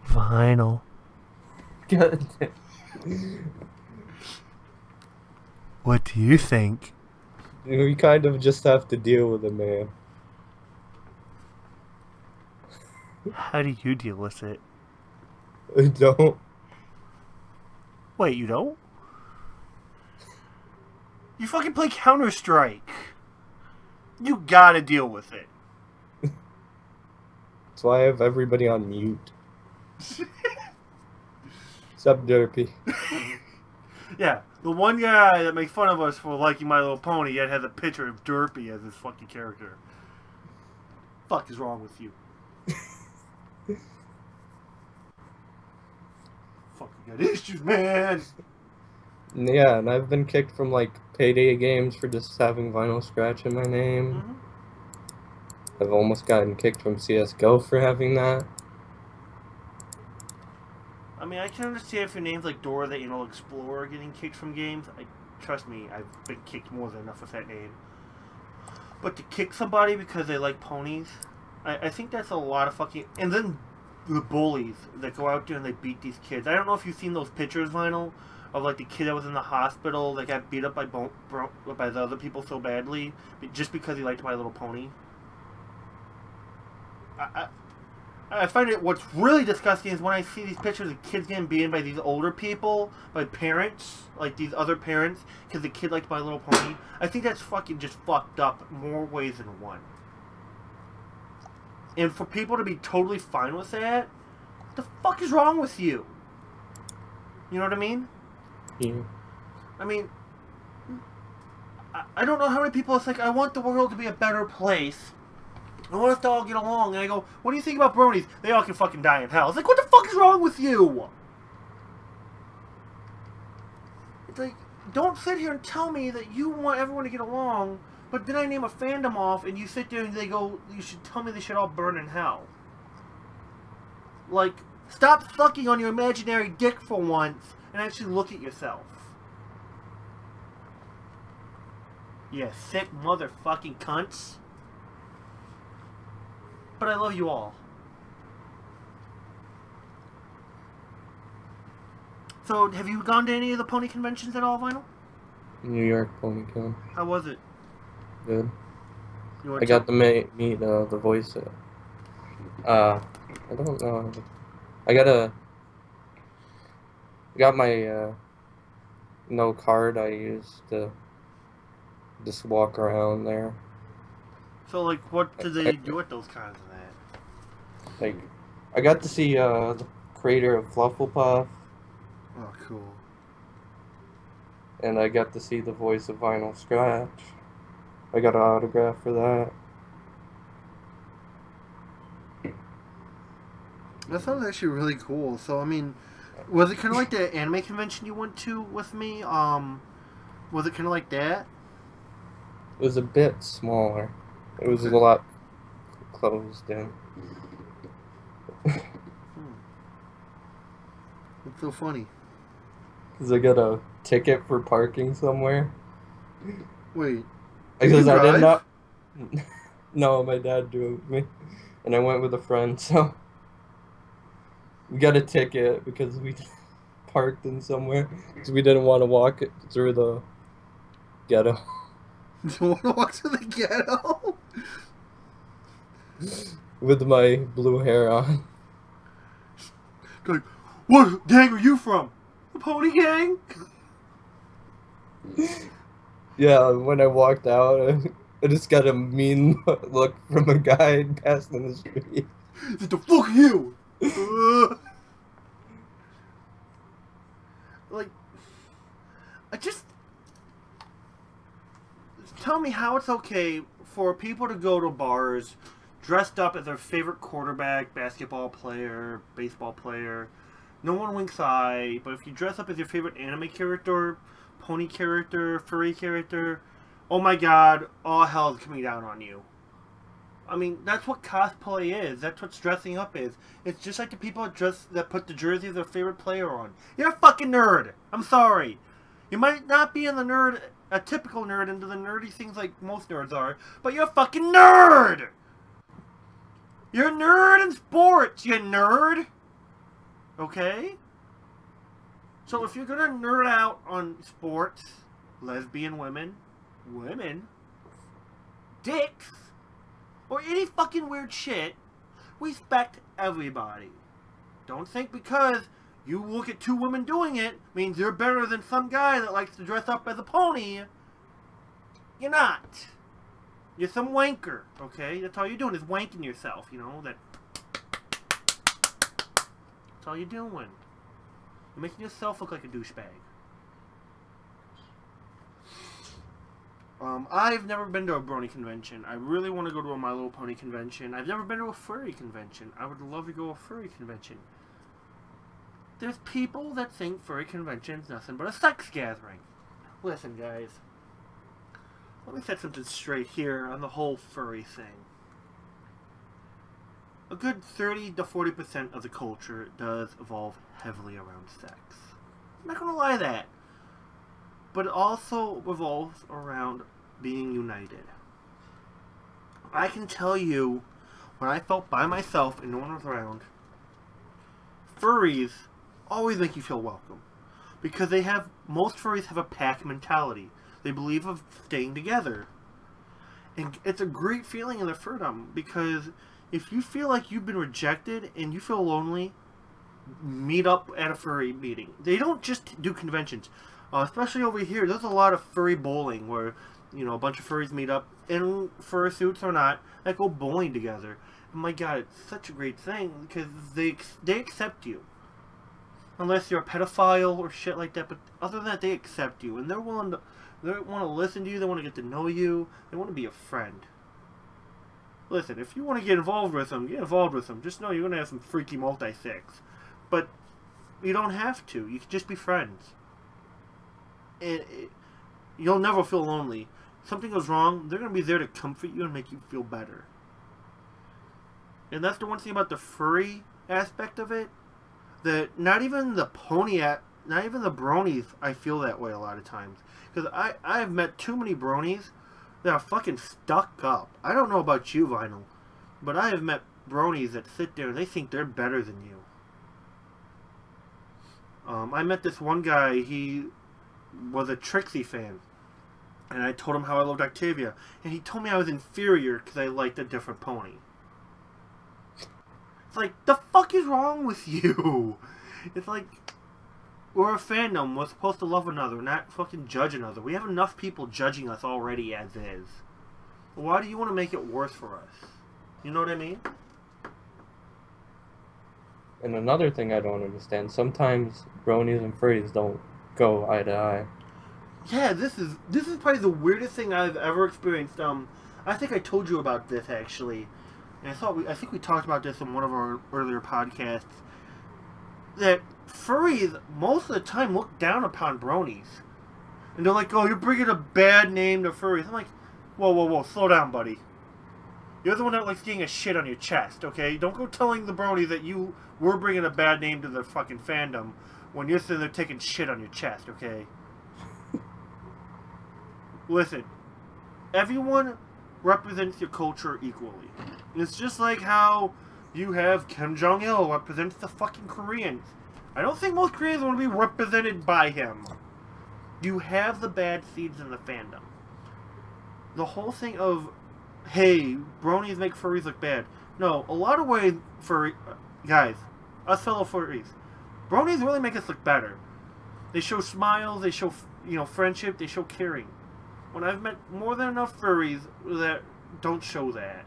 Vinyl. God. What do you think? We kind of just have to deal with it, man. How do you deal with it? I don't. Wait, you don't? You fucking play Counter-Strike. You gotta deal with it. That's why I have everybody on mute. Sup, Derpy? Yeah, the one guy that makes fun of us for liking My Little Pony yet has a picture of Derpy as his fucking character. Fuck is wrong with you? Fucking got issues, man. Yeah, and I've been kicked from like Payday games for just having Vinyl Scratch in my name. Mm-hmm. I've almost gotten kicked from CSGO for having that. I mean, I can understand if your name's like Dora the Anal Explorer getting kicked from games. Trust me, I've been kicked more than enough with that name. But to kick somebody because they like ponies, I think that's a lot of fucking... And then the bullies that go out there and they beat these kids. I don't know if you've seen those pictures, Vinyl, of like the kid that was in the hospital that got beat up by the other people so badly just because he liked My Little Pony. I find it, what's really disgusting is when I see these pictures of kids getting beaten by these older people, by parents, like these other parents, because the kid liked My Little Pony. I think that's fucking just fucked up more ways than one. And for people to be totally fine with that, what the fuck is wrong with you? You know what I mean? Yeah. I mean, I don't know how many people it's like, I want the world to be a better place. I want us to all get along. And I go, what do you think about bronies? They all can fucking die in hell. It's like, what the fuck is wrong with you? It's like, don't sit here and tell me that you want everyone to get along, but then I name a fandom off and you sit there and they go, you should tell me they should all burn in hell. Like, stop sucking on your imaginary dick for once and actually look at yourself. You sick motherfucking cunts. But I love you all. So, have you gone to any of the pony conventions at all, Vinyl? New York Pony Con. How was it? Good. I got to meet the voice. I don't know. I got my no card. I used to just walk around there. So, like, what do they do at those kinds of that? Like, I got to see the creator of Flufflepuff. Oh, cool. And I got to see the voice of Vinyl Scratch. I got an autograph for that. That sounds actually really cool. So, I mean, was it kind of like the anime convention you went to with me? Was it kind of like that? It was a bit smaller. It was a lot closed in. It's so funny. Because I got a ticket for parking somewhere. Wait. Because I did not. No, my dad drove me. And I went with a friend, so. We got a ticket because we parked in somewhere. Because we didn't want to walk it through the ghetto. You want to walk through the ghetto? With my blue hair on. Like, what gang are you from? The Pony Gang? Yeah, when I walked out, I just got a mean look from a guy passing the street. What the fuck are you? Like, tell me how it's okay for people to go to bars dressed up as their favorite quarterback, basketball player, baseball player. No one winks eye, but if you dress up as your favorite anime character, pony character, furry character, oh my god, all hell is coming down on you. I mean, that's what cosplay is. That's what dressing up is. It's just like the people that put the jersey of their favorite player on. You're a fucking nerd. I'm sorry. You might not be in the nerd, a typical nerd, into the nerdy things like most nerds are, but you're a fucking nerd! You're a nerd in sports, you nerd! Okay? So if you're gonna nerd out on sports, lesbian women, dicks, or any fucking weird shit, respect everybody. Don't think because you look at two women doing it means you're better than some guy that likes to dress up as a pony. You're not. You're some wanker, okay? That's all you're doing is wanking yourself, you know? That's all you're doing. You're making yourself look like a douchebag. I've never been to a brony convention. I really want to go to a My Little Pony convention. I've never been to a furry convention. I would love to go to a furry convention. There's people that think furry convention's nothing but a sex gathering. Listen, guys. Let me set something straight here on the whole furry thing. A good 30 to 40% of the culture does evolve heavily around sex. I'm not gonna lie that. But it also revolves around being united. I can tell you, when I felt by myself and no one was around, furries always make you feel welcome. Because most furries have a pack mentality. They believe of staying together. And it's a great feeling in the furdom, because if you feel like you've been rejected and you feel lonely, meet up at a furry meeting. They don't just do conventions. Especially over here, there's a lot of furry bowling where, you know, a bunch of furries meet up in fursuits or not, that go bowling together. And my god, it's such a great thing because they accept you. Unless you're a pedophile or shit like that, but other than that, they accept you. And they want to listen to you, they want to get to know you, they want to be a friend. Listen, if you want to get involved with them, get involved with them. Just know you're going to have some freaky multi-sex. But you don't have to. You can just be friends. You'll never feel lonely. If something goes wrong, they're going to be there to comfort you and make you feel better. And that's the one thing about the furry aspect of it, that not even the bronies, I feel that way a lot of times. Because I've met too many bronies that are fucking stuck up. I don't know about you, Vinyl, but I have met bronies that sit there and they think they're better than you. I met this one guy, he was a Trixie fan. And I told him how I loved Octavia. And he told me I was inferior because I liked a different pony. It's like, the fuck is wrong with you? It's like, we're a fandom. We're supposed to love another, not fucking judge another. We have enough people judging us already as is. Why do you want to make it worse for us? You know what I mean? And another thing I don't understand, sometimes bronies and furries don't go eye to eye. Yeah, this is probably the weirdest thing I've ever experienced. I think I told you about this actually, and I think we talked about this in one of our earlier podcasts. That furries most of the time look down upon bronies, and they're like, "Oh, you're bringing a bad name to furries." I'm like, "Whoa, whoa, whoa, slow down, buddy. You're the one that likes getting a shit on your chest, okay? Don't go telling the bronies that you were bringing a bad name to the fucking fandom when you're sitting there taking shit on your chest, okay?" Listen, everyone represents your culture equally. It's just like how you have Kim Jong-il represents the fucking Koreans. I don't think most Koreans want to be represented by him. You have the bad seeds in the fandom. The whole thing of, hey, bronies make furries look bad. No, a lot of ways, guys, us fellow furries, bronies really make us look better. They show smiles, they show, friendship, they show caring. When I've met more than enough furries that don't show that.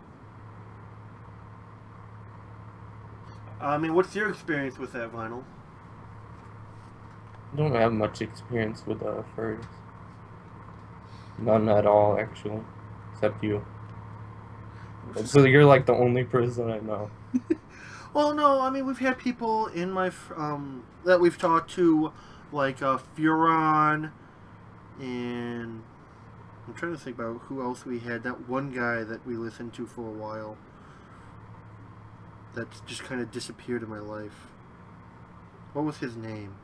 I mean, what's your experience with that, Vinyl? I don't have much experience with furries. None at all, actually. Except you. So you're like the only person I know. Well, no, I mean, we've had people in my, that we've talked to, like, Furon, and I'm trying to think about who else we had. That one guy that we listened to for a while. That's just kind of disappeared in my life. What was his name?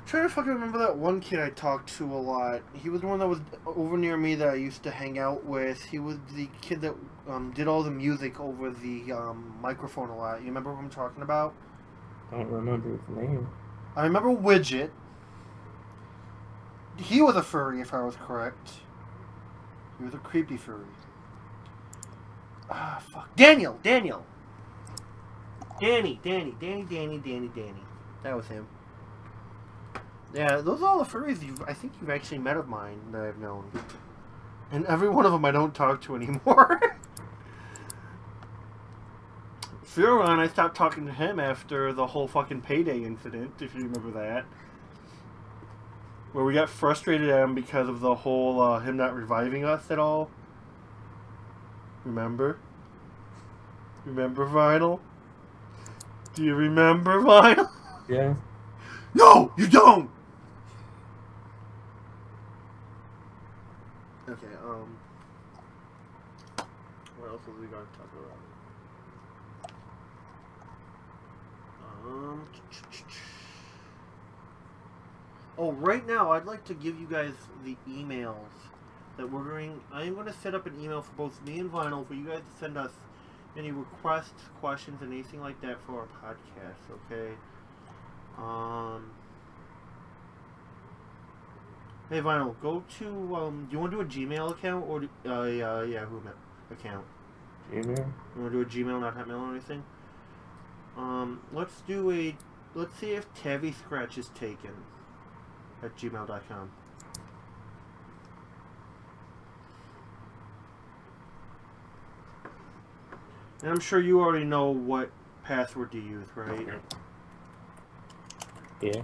Trying to fucking remember that one kid I talked to a lot. He was the one that was over near me that I used to hang out with. He was the kid that did all the music over the microphone a lot. You remember who I'm talking about? I don't remember his name. I remember Widget. He was a furry, if I was correct. He was a creepy furry. Ah, fuck. Daniel! Danny. That was him. Yeah, those are all the furries I think you've actually met of mine that I've known. And every one of them I don't talk to anymore. Furon, I stopped talking to him after the whole fucking Payday incident, if you remember that. Where we got frustrated at him because of the whole, him not reviving us at all. Remember? Remember, Vinyl? Do you remember, Vinyl? Yeah. No, you don't! Okay, what else have we got to talk about? Oh, right now, I'd like to give you guys the emails that we're going... I'm going to set up an email for both me and Vinyl for you guys to send us any requests, questions, and anything like that for our podcast, okay? Hey Vinyl, go to, do you want to do a Gmail account or Yahoo account? Gmail? You want to do a Gmail, not Hotmail or anything? Let's see if Tabby Scratch is taken at gmail.com. And I'm sure you already know what password to use, right? Yeah.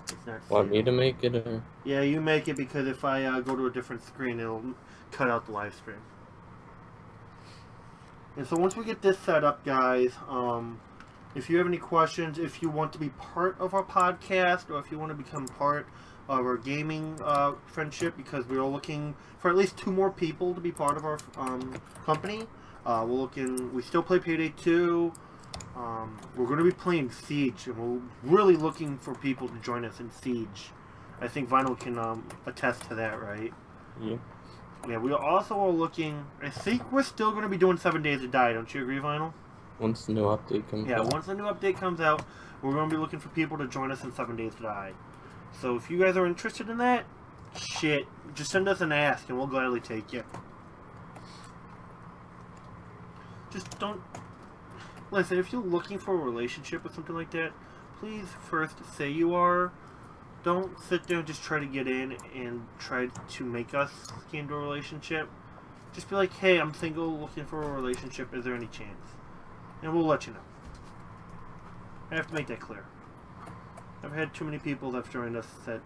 It's not Want me to make it, or? Yeah, you make it, because if I go to a different screen, it'll cut out the live stream. And so once we get this set up, guys, if you have any questions, if you want to be part of our podcast, or if you want to become part of our gaming friendship, because we're looking for at least 2 more people to be part of our company. We still play Payday 2. we're going to be playing Siege, and we're really looking for people to join us in Siege. I think Vinyl can attest to that, right? Yeah. Yeah, we also are looking... I think we're still going to be doing 7 Days to Die. Don't you agree, Vinyl? Once the new update comes out. Yeah, once the new update comes out, we're going to be looking for people to join us in 7 Days to Die. So if you guys are interested in that, shit, just send us an ask, and we'll gladly take you. Just don't... Listen, if you're looking for a relationship or something like that, please first say you are. Don't sit there and just try to get in and try to make us get into a relationship. Just be like, hey, I'm single, looking for a relationship, is there any chance? And we'll let you know. I have to make that clear. I've had too many people that have joined us that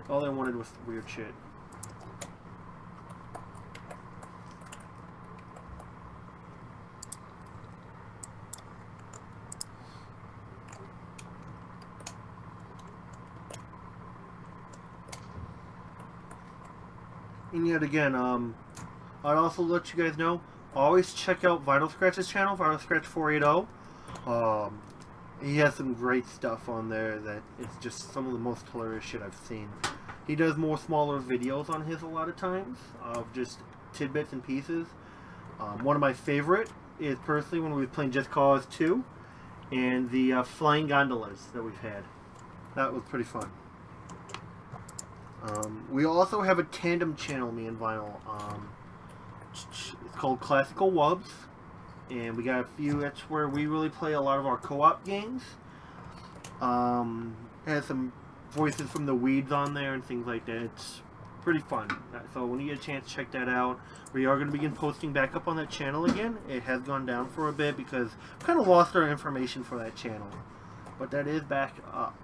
all they wanted was weird shit. And yet again, I'd also let you guys know, always check out VINYLSCRATCH's channel, VINYLSCRATCH480. He has some great stuff on there that it's just some of the most hilarious shit I've seen. He does more smaller videos on his a lot of times, of just tidbits and pieces. One of my favorite is personally when we were playing Just Cause 2 and the flying gondolas that we've had. That was pretty fun. We also have a tandem channel, me and Vinyl. It's called Classical Wubs, and we got a few. That's where we really play a lot of our co-op games. Has some voices from the Weeds on there and things like that. It's pretty fun. So when you get a chance, check that out. We are going to begin posting back up on that channel again. It has gone down for a bit because we kind of lost our information for that channel, but that is back up.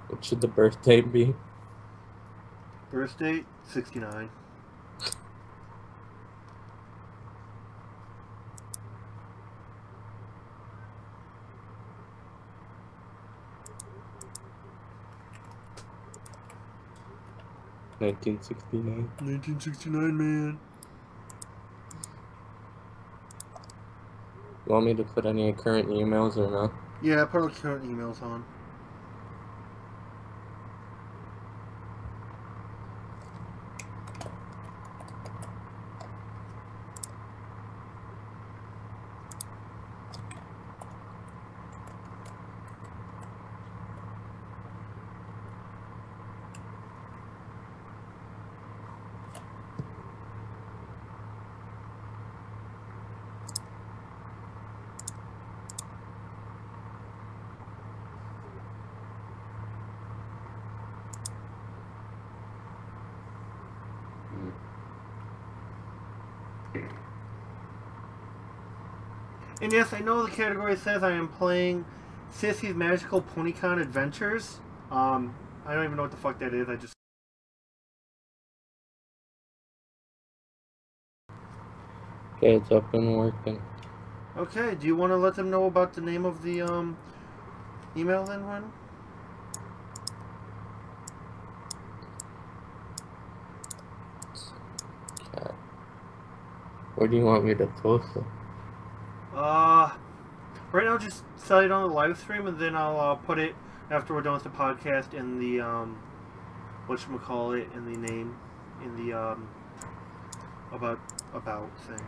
What should the birth date be? Birth date, 69. $1969. 1969, man. You want me to put any current emails or no? Yeah, put all current emails on. And yes, I know the category says I am playing Sissy's Magical PonyCon Adventures. I don't even know what the fuck that is. I just... Okay, it's up and working. Okay, do you want to let them know about the name of the email then, Ron? Okay. Where do you want me to post it? Right now just set it on the live stream, and then I'll put it after we're done with the podcast in the whatchamacallit, in the name, in the about thing.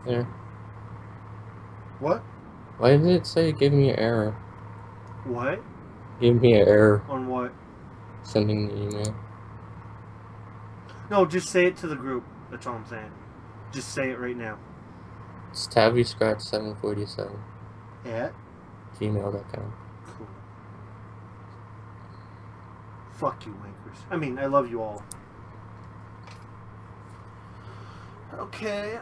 there. What? Why did it say it gave me an error? What? Gave me an error. On what? Sending the email. No, just say it to the group. That's all I'm saying. Just say it right now. It's VINYLSCRATCH480 At? gmail.com. Cool. Fuck you, wankers. I mean, I love you all. Okay,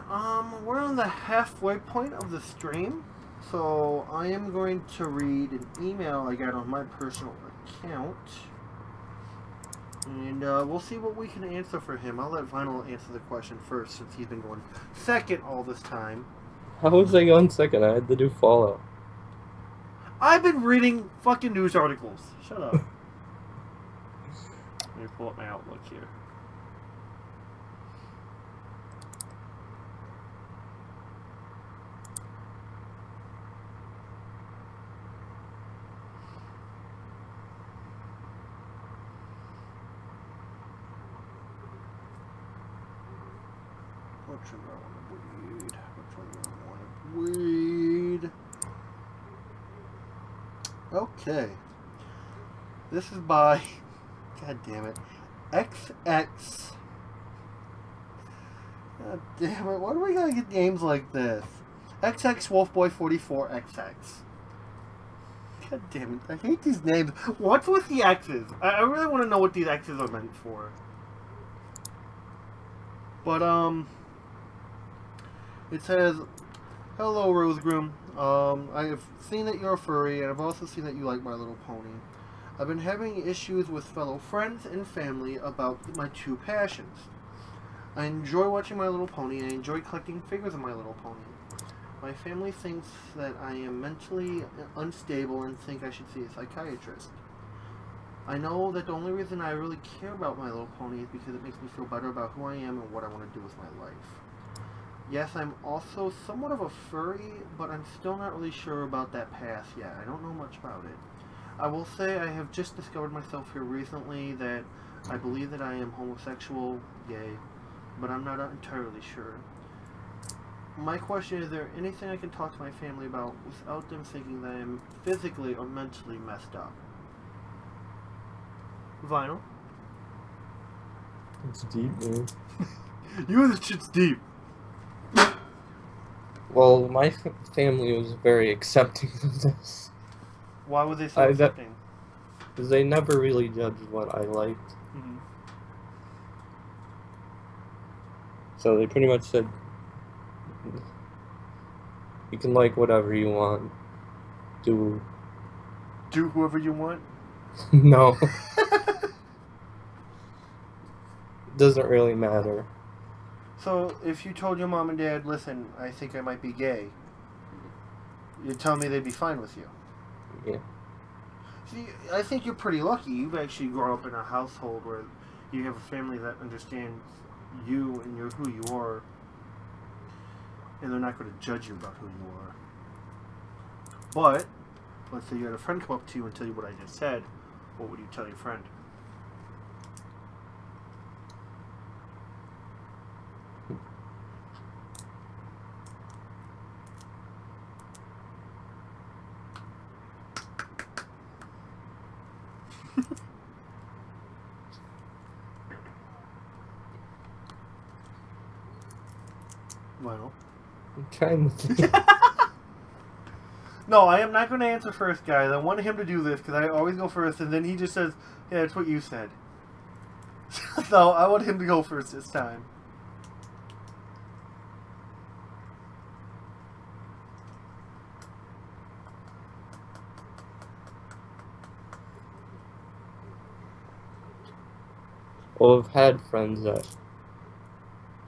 we're on the halfway point of the stream. So, I am going to read an email I got on my personal account. And we'll see what we can answer for him. I'll let Vinyl answer the question first since he's been going second all this time. How was I going second? I had to do Fallout. I've been reading fucking news articles. Shut up. Let me pull up my Outlook here. Which one do I want to read? Okay. This is by, god damn it, XX. God damn it, why do we gotta get names like this? XX Wolfboy44XX. God damn it, I hate these names. What's with the X's? I really want to know what these X's are meant for. But, it says, hello, Rosegroom. I have seen that you're a furry, and I've also seen that you like My Little Pony. I've been having issues with fellow friends and family about my two passions. I enjoy watching My Little Pony, and I enjoy collecting figures of My Little Pony. My family thinks that I am mentally unstable and think I should see a psychiatrist. I know that the only reason I really care about My Little Pony is because it makes me feel better about who I am and what I want to do with my life. Yes, I'm also somewhat of a furry, but I'm still not really sure about that path yet. I don't know much about it. I will say I have just discovered myself here recently that I believe that I am homosexual, gay, but I'm not entirely sure. My question is there anything I can talk to my family about without them thinking that I am physically or mentally messed up? Vinyl? It's deep, man. You this shit's deep. Well, my family was very accepting of this. Why were they so accepting? Because they never really judged what I liked. Mm-hmm. So they pretty much said, you can like whatever you want. Do whoever you want? No. It doesn't really matter. So, if you told your mom and dad, listen, I think I might be gay, you'd tell me they'd be fine with you? Yeah. See, I think you're pretty lucky. You've actually grown up in a household where you have a family that understands you and who you are, and they're not going to judge you about who you are. But, let's say you had a friend come up to you and tell you what I just said, what would you tell your friend? Well, I'm trying to think. No, I am not going to answer first, guys. I want him to do this because I always go first, and then he just says, yeah, that's what you said. So I want him to go first this time. Well, I've had friends that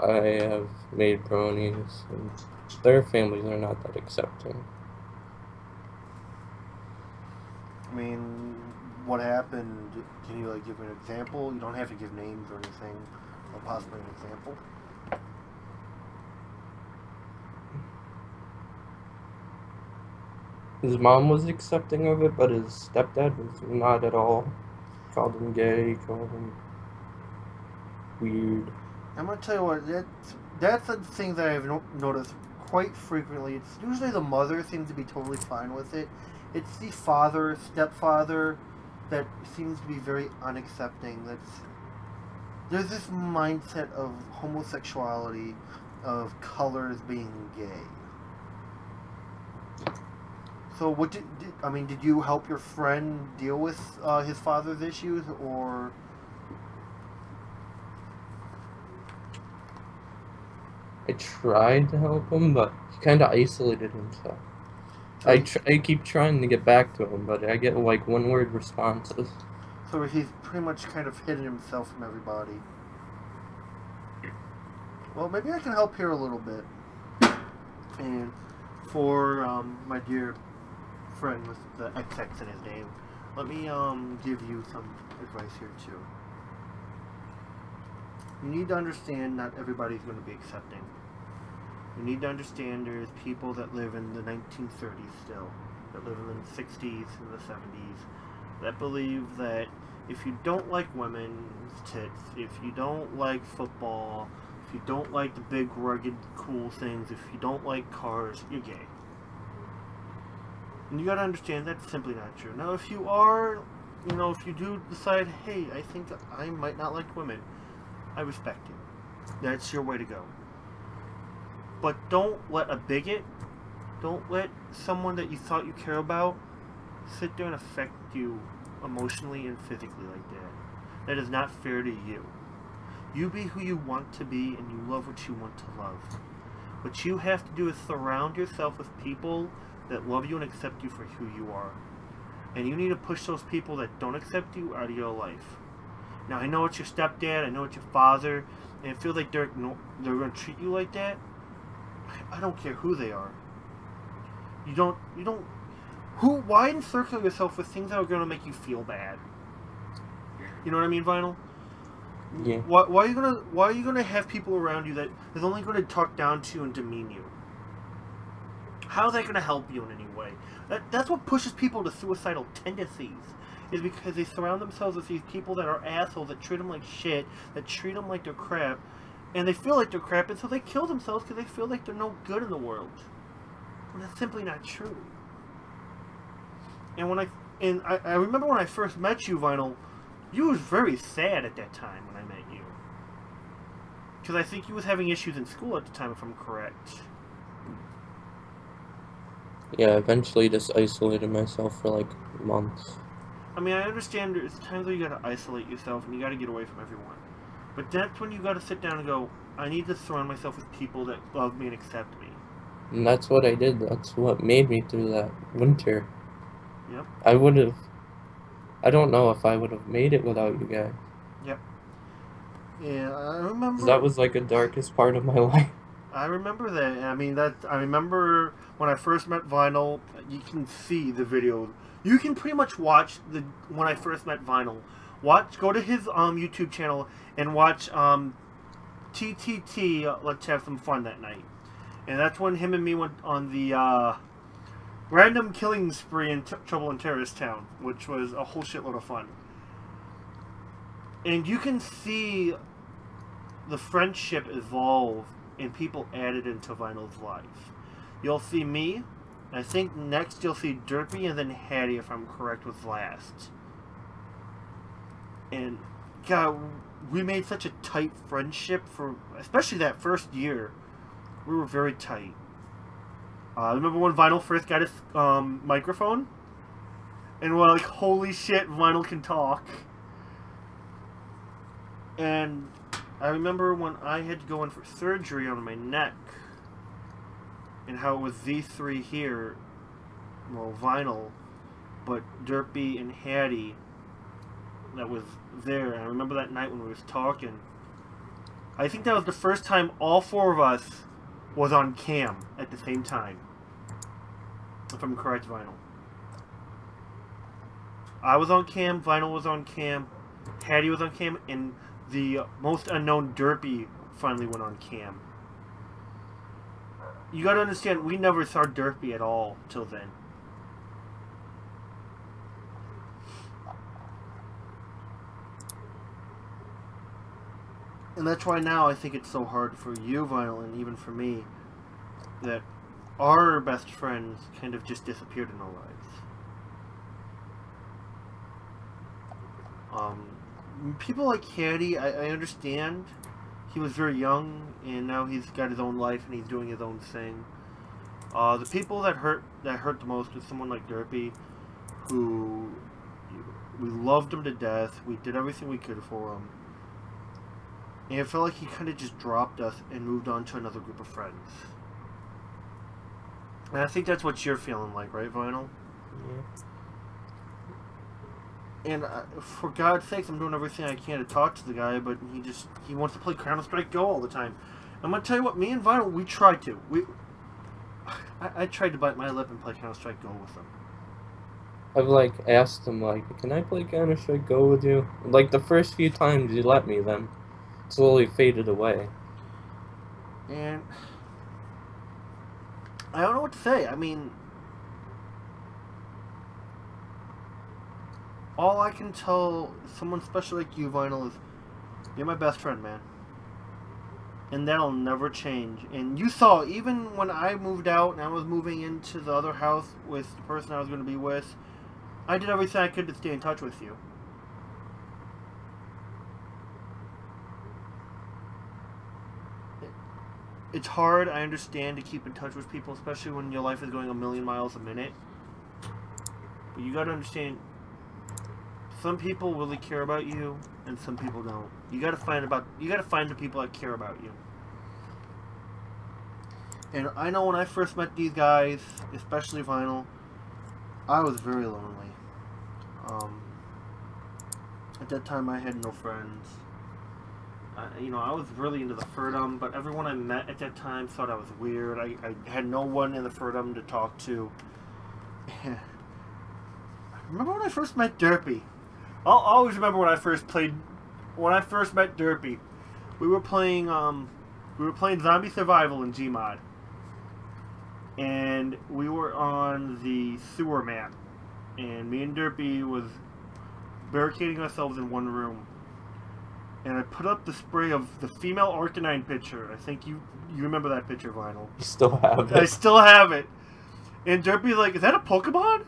I have made bronies, and their families are not that accepting. I mean, what happened? Can you, like, give me an example? You don't have to give names or anything, or possibly an example. His mom was accepting of it, but his stepdad was not at all. Called him gay, called him weird. I'm gonna tell you what, that's the thing that I've noticed quite frequently. It's usually the mother seems to be totally fine with it. It's the father, stepfather, that seems to be very unaccepting. There's this mindset of homosexuality, of colors being gay. So what did you help your friend deal with his father's issues, or? I tried to help him, but he kind of isolated himself. So I keep trying to get back to him, but I get like one-word responses. So he's pretty much kind of hidden himself from everybody. Well, maybe I can help here a little bit. And for my dear friend with the XX in his name, let me give you some advice here too. You need to understand not everybody's going to be accepting. You need to understand there's people that live in the 1930s still, that live in the 60s and the 70s, that believe that if you don't like women's tits, if you don't like football, if you don't like the big rugged cool things, if you don't like cars, you're gay. And you gotta understand that's simply not true. Now if you are, if you do decide, hey, I think I might not like women, I respect you. That's your way to go. But don't let a bigot, don't let someone that you thought you care about sit there and affect you emotionally and physically like that. That is not fair to you. You be who you want to be, and you love what you want to love. What you have to do is surround yourself with people that love you and accept you for who you are. And you need to push those people that don't accept you out of your life. Now, I know it's your stepdad, I know it's your father, and it feels like they're going to treat you like that. I don't care who they are. Why encircle yourself with things that are going to make you feel bad? You know what I mean, Vinyl? Yeah. Why are you gonna have people around you that is only going to talk down to you and demean you? How is that going to help you in any way? That's what pushes people to suicidal tendencies, is because they surround themselves with these people that are assholes, that treat them like shit, that treat them like they're crap, and they feel like they're crap, and so they kill themselves because they feel like they're no good in the world. And that's simply not true. And I remember when I first met you, Vinyl, you was very sad at that time when I met you. Because I think you was having issues in school at the time, if I'm correct. Yeah, eventually just isolated myself for like months. I mean, I understand there's times where you gotta isolate yourself and you gotta get away from everyone. But that's when you gotta sit down and go, I need to surround myself with people that love me and accept me. And that's what I did. That's what made me through that winter. Yep. I don't know if I would have made it without you guys. Yep. Yeah, I remember. That was like the darkest part of my life. I remember that. I remember when I first met Vinyl. You can see the video. You can pretty much watch when I first met Vinyl. Go to his YouTube channel and watch TTT. Let's have some fun that night. And that's when him and me went on the random killing spree in Trouble in Terrorist Town, which was a whole shitload of fun. And you can see the friendship evolve and people added into Vinyl's life. You'll see me. I think next you'll see Derpy, and then Hattie, if I'm correct, was last. And God, we made such a tight friendship for, especially that first year. We were very tight. Remember when Vinyl first got his microphone? And we're like, holy shit, Vinyl can talk. And I remember when I had to go in for surgery on my neck, and how it was these three here, well, Vinyl, but Derpy and Hattie that was there. And I remember that night when we was talking. I think that was the first time all four of us was on cam at the same time. If I'm correct, Vinyl. I was on cam, Vinyl was on cam, Hattie was on cam, and the most unknown Derpy finally went on cam. You gotta understand, we never saw Derpy at all till then. And that's why now I think it's so hard for you, Vinyl, and even for me, that our best friends kind of just disappeared in our lives. People like Caddy, I understand. He was very young, and now he's got his own life and he's doing his own thing. The people that hurt the most is someone like Derpy, who we loved him to death. We did everything we could for him, and it felt like he kind of just dropped us and moved on to another group of friends. And I think that's what you're feeling like, right, Vinyl? Yeah. And for God's sakes, I'm doing everything I can to talk to the guy, but he wants to play Counter-Strike Go all the time. I'm gonna tell you what, me and Vinyl, we tried to. I tried to bite my lip and play Counter-Strike Go with him. I've like asked him like, can I play Counter-Strike Go with you? Like the first few times he let me, then slowly faded away. And I don't know what to say. I mean, all I can tell someone special like you, Vinyl, is you're my best friend, man. And that'll never change. And you saw, even when I moved out and I was moving into the other house with the person I was going to be with, I did everything I could to stay in touch with you. It's hard, I understand, to keep in touch with people, especially when your life is going a million miles a minute. But you gotta understand, some people really care about you, and some people don't. You gotta find the people that care about you. And I know when I first met these guys, especially Vinyl, I was very lonely. At that time, I had no friends. You know, I was really into the Furdom, but everyone I met at that time thought I was weird. I had no one in the Furdom to talk to. I remember when I first met Derpy. I'll always remember when I first met Derpy. We were playing Zombie Survival in Gmod. And we were on the sewer map. And me and Derpy was barricading ourselves in one room. And I put up the spray of the female Arcanine picture. I think you remember that picture, Vinyl. You still have it. I still have it. And Derpy's like, is that a Pokemon?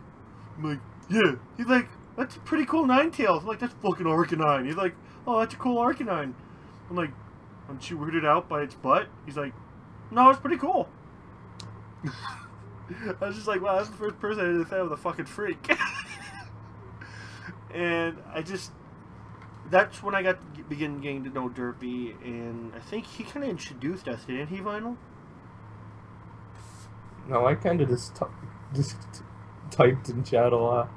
I'm like, yeah. He's like, that's a pretty cool Ninetales. I'm like, that's fucking Arcanine. He's like, oh, that's a cool Arcanine. I'm like, aren't you weirded out by its butt? He's like, no, it's pretty cool. I was just like, wow, that's the first person I ever thought was a fucking freak. And that's when I began getting to know Derpy, and I think he kind of introduced us, didn't he, Vinyl? No, I kind of just typed in chat a lot.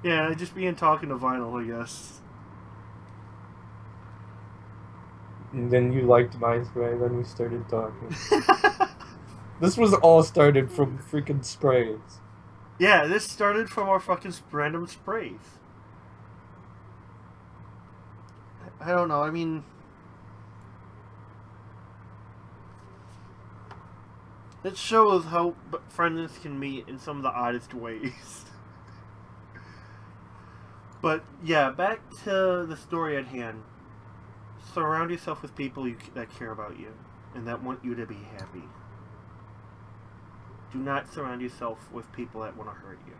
Yeah, I just began talking to Vinyl, I guess. And then you liked my spray, then we started talking. This was all started from freaking sprays. Yeah, this started from our fucking random sprays. I don't know, I mean, it shows how friends can meet in some of the oddest ways. But, yeah, back to the story at hand. Surround yourself with people that care about you, and that want you to be happy. Do not surround yourself with people that want to hurt you.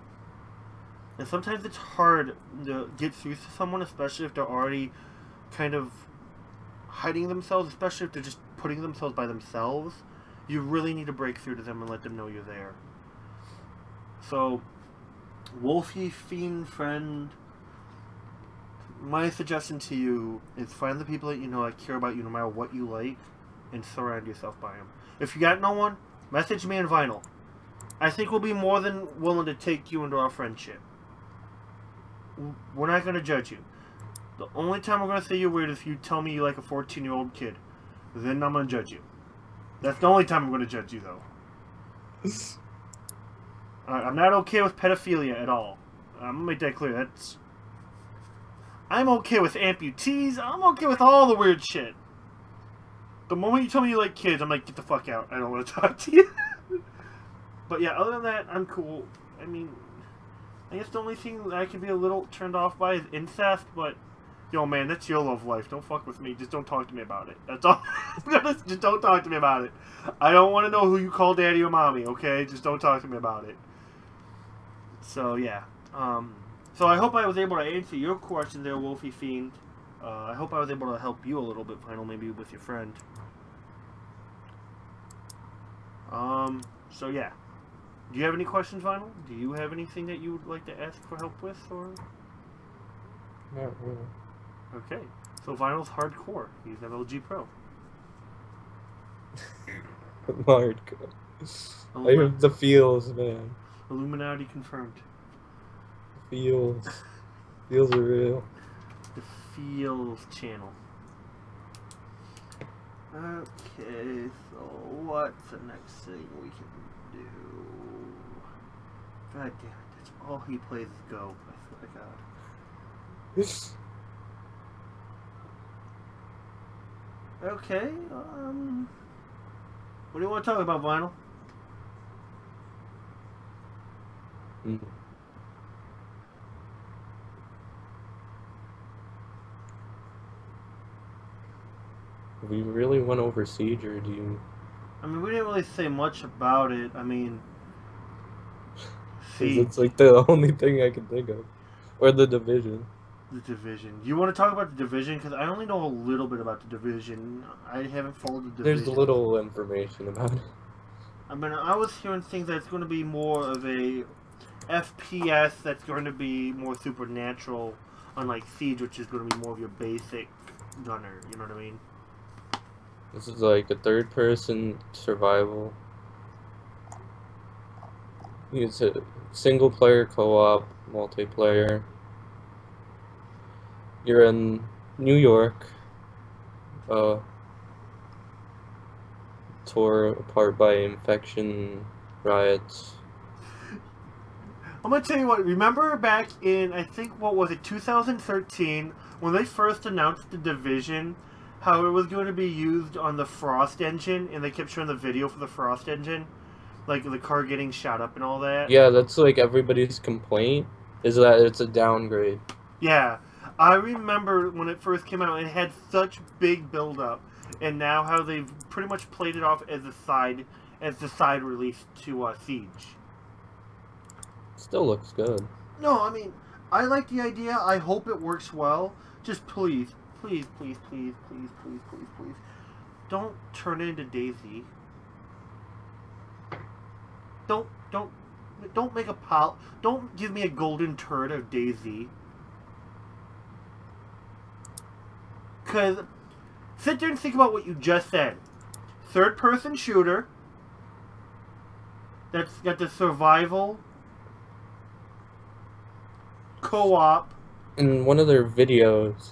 And sometimes it's hard to get through to someone, especially if they're already kind of hiding themselves, especially if they're just putting themselves by themselves. You really need to break through to them and let them know you're there. So, Wolfie, Fiend, Friend, my suggestion to you is find the people that you know that care about you no matter what you like, and surround yourself by them. If you got no one, message me and Vinyl. I think we'll be more than willing to take you into our friendship. We're not going to judge you. The only time we're going to say you're weird is if you tell me you like a 14-year-old kid. Then I'm going to judge you. That's the only time I'm going to judge you, though. I'm not okay with pedophilia at all. I'm going to make that clear. I'm okay with amputees. I'm okay with all the weird shit. The moment you tell me you like kids, I'm like, get the fuck out. I don't want to talk to you. But yeah, other than that, I'm cool. I mean, I guess the only thing that I can be a little turned off by is incest, but Yo, man, that's your love life. Don't fuck with me. Just don't talk to me about it. That's all. Just don't talk to me about it. I don't want to know who you call daddy or mommy, okay? Just don't talk to me about it. So, yeah. So I hope I was able to answer your question there, Wolfie Fiend. I hope I was able to help you a little bit, Final, maybe with your friend. So, yeah. Do you have any questions, Final? Do you have anything that you would like to ask for help with, or...? Not really. Okay, so Vinyl's hardcore. He's an LG Pro. Hardcore. I have the feels, man. Illuminati confirmed. Feels. Feels are real. The feels channel. Okay, so what's the next thing we can do? God damn it, that's all he plays is Go. I swear to God. Okay, what do you want to talk about, Vinyl? We really went over Siege, or do you... I mean, we didn't really say much about it. I mean... Siege. It's like the only thing I can think of. Or the Division. The Division. You want to talk about the Division? Because I only know a little bit about the Division. I haven't followed the Division. There's little information about it. I mean, I was hearing things that it's going to be more of a FPS that's going to be more supernatural, unlike Siege, which is going to be more of your basic gunner. You know what I mean? This is like a third-person survival. It's a single-player co-op, multiplayer. You're in New York, tore apart by infection, riots. I'm gonna tell you what, remember back in, I think, what was it, 2013, when they first announced the Division, how it was going to be used on the Frost engine, and they kept showing the video for the Frost engine? Like, the car getting shot up and all that? Yeah, that's like everybody's complaint, is that it's a downgrade. Yeah. I remember when it first came out, it had such big build-up, and now how they've pretty much played it off as the side release to Siege. Still looks good. No, I mean, I like the idea. I hope it works well. Just please, please, please, please, please, please, please, please, don't turn it into DayZ. Don't make a don't give me a golden turd of DayZ. Because, sit there and think about what you just said. Third-person shooter. That's got the survival. Co-op. In one of their videos,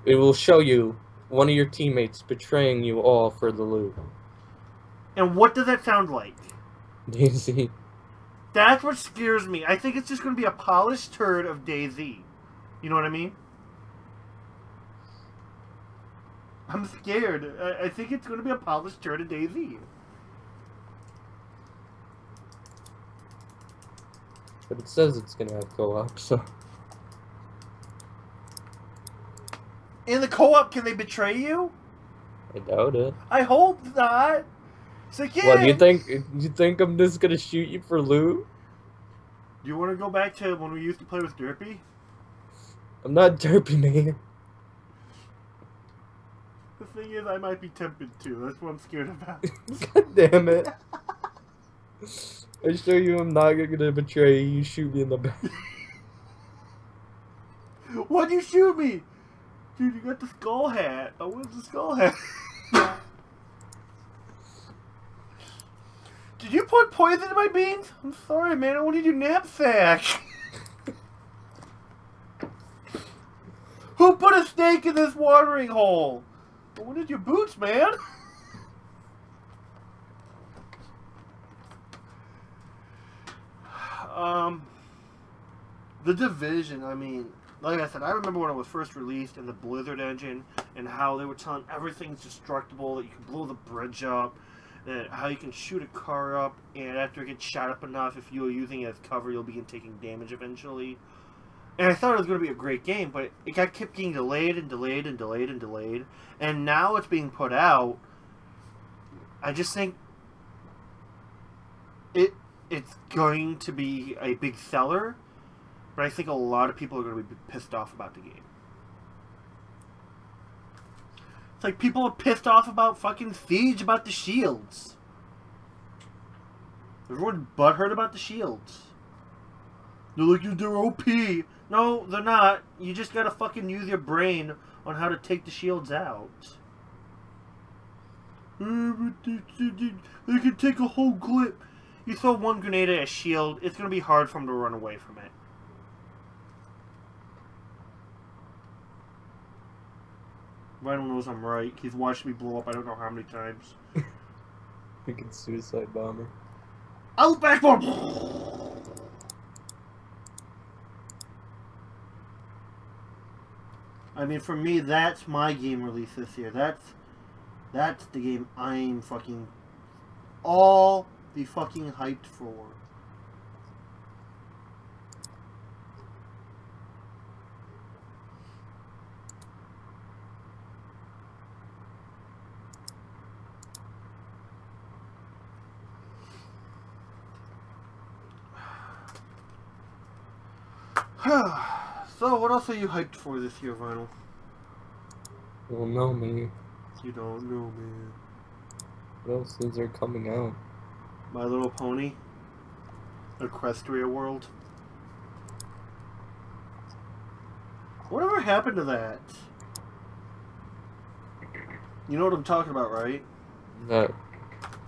it will show you one of your teammates betraying you all for the loot. And what does that sound like? DayZ. That's what scares me. I think it's just going to be a polished turd of DayZ. You know what I mean? I'm scared. I think it's going to be a polished turd of DayZ. But it says it's going to have co-op, so... In the co-op, can they betray you? I doubt it. I hope not. It's like, yeah. What, do you think I'm just going to shoot you for loot? Do you want to go back to when we used to play with Derpy? I'm not Derpy, man. The thing is, I might be tempted to. That's what I'm scared about. God damn it. I assure you I'm not going to betray you. You shoot me in the back. Why'd you shoot me? Dude, you got the skull hat. I want the skull hat. Did you put poison in my beans? I'm sorry, man. I wanted your knapsack. Who put a snake in this watering hole? I wanted your boots, man. The Division, I mean, like I said, I remember when it was first released in the Blizzard engine and how they were telling everything's destructible, that you can blow the bridge up, that how you can shoot a car up, and after it gets shot up enough, if you are using it as cover, you'll begin taking damage eventually. And I thought it was going to be a great game, but it kept getting delayed and delayed and delayed and delayed. And now it's being put out. I just think it's going to be a big seller, but I think a lot of people are going to be pissed off about the game. It's like people are pissed off about fucking Siege, about the shields. Everyone's butthurt about the shields. They're like, they're OP. No, they're not. You just gotta fucking use your brain on how to take the shields out. They can take a whole clip. You throw one grenade at a shield, it's gonna be hard for them to run away from it. Ryan knows I'm right. He's watched me blow up I don't know how many times. Freaking suicide bomber. Out backboard! I mean, for me, that's my game release this year. That's the game I'm fucking all the fucking hyped for. So, what else are you hyped for this year, Vinyl? You don't know me. You don't know me. What else is there coming out? My Little Pony. Equestria World. Whatever happened to that? You know what I'm talking about, right? That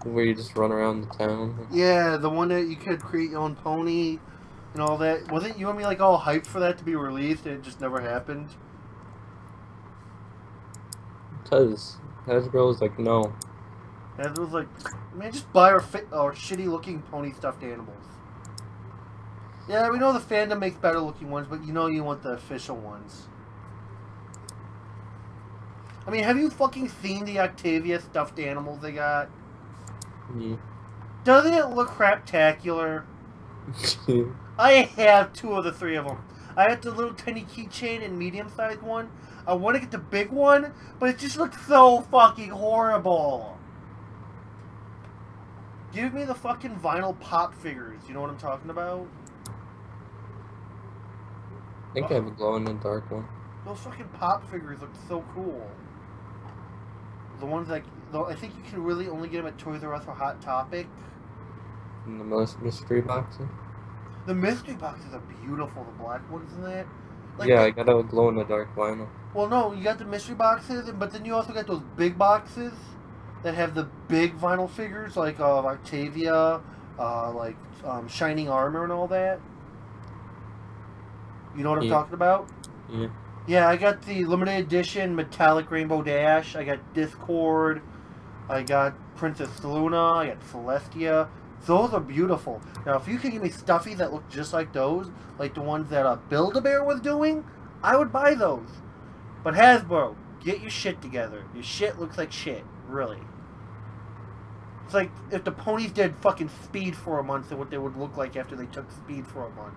where you just run around the town? Yeah, the one that you could create your own pony and all that. Wasn't you and me like all hyped for that to be released and it just never happened? Because Hasbro was like, no. Hasbro was like, man, just buy our shitty looking pony stuffed animals. Yeah, we know the fandom makes better looking ones, but you know you want the official ones. I mean, have you fucking seen the Octavia stuffed animals they got? Yeah. Doesn't it look craptacular? I have 2 of the 3 of them. I have the little tiny keychain and medium-sized one. I want to get the big one, but it just looks so fucking horrible. Give me the fucking vinyl pop figures. You know what I'm talking about? I think I have a glow-in-the-dark one. Those fucking pop figures look so cool. The ones like, I think you can really only get them at Toys R Us or Hot Topic. And the mystery boxes? The mystery boxes are beautiful, the black ones in that. Like yeah, I got a glow-in-the-dark vinyl. Well, no, you got the mystery boxes, but then you also got those big boxes that have the big vinyl figures, like Octavia, Shining Armor and all that. You know what I'm talking about? Yeah. Yeah, I got the limited edition metallic Rainbow Dash. I got Discord. I got Princess Luna. I got Celestia. Those are beautiful. Now, if you could give me stuffies that look just like those, like the ones that Build-A-Bear was doing, I would buy those. But Hasbro, get your shit together. Your shit looks like shit, really. It's like if the ponies did fucking Speed for a month and what they would look like after they took Speed for a month.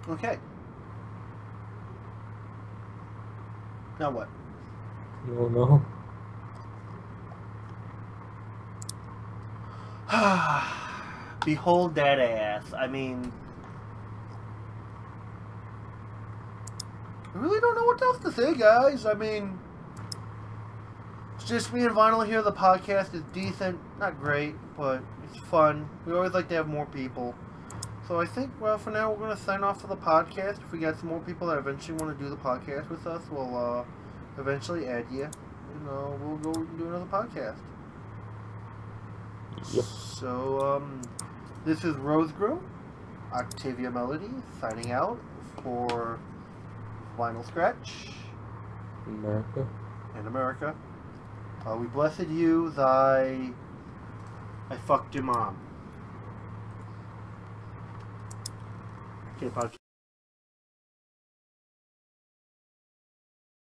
Okay. Now what? No, no. Behold that ass. I mean, I really don't know what else to say, guys. I mean, it's just me and Vinyl here. The podcast is decent. Not great, but it's fun. We always like to have more people. So I think, well, for now, we're going to sign off for the podcast. If we got some more people that eventually want to do the podcast with us, we'll eventually add you. And we'll go and do another podcast. Yep. So, this is Rosegroom, Octavia Melody, signing out for Vinyl Scratch. America. In America. We blessed you, I fucked your mom. Okay, podcast.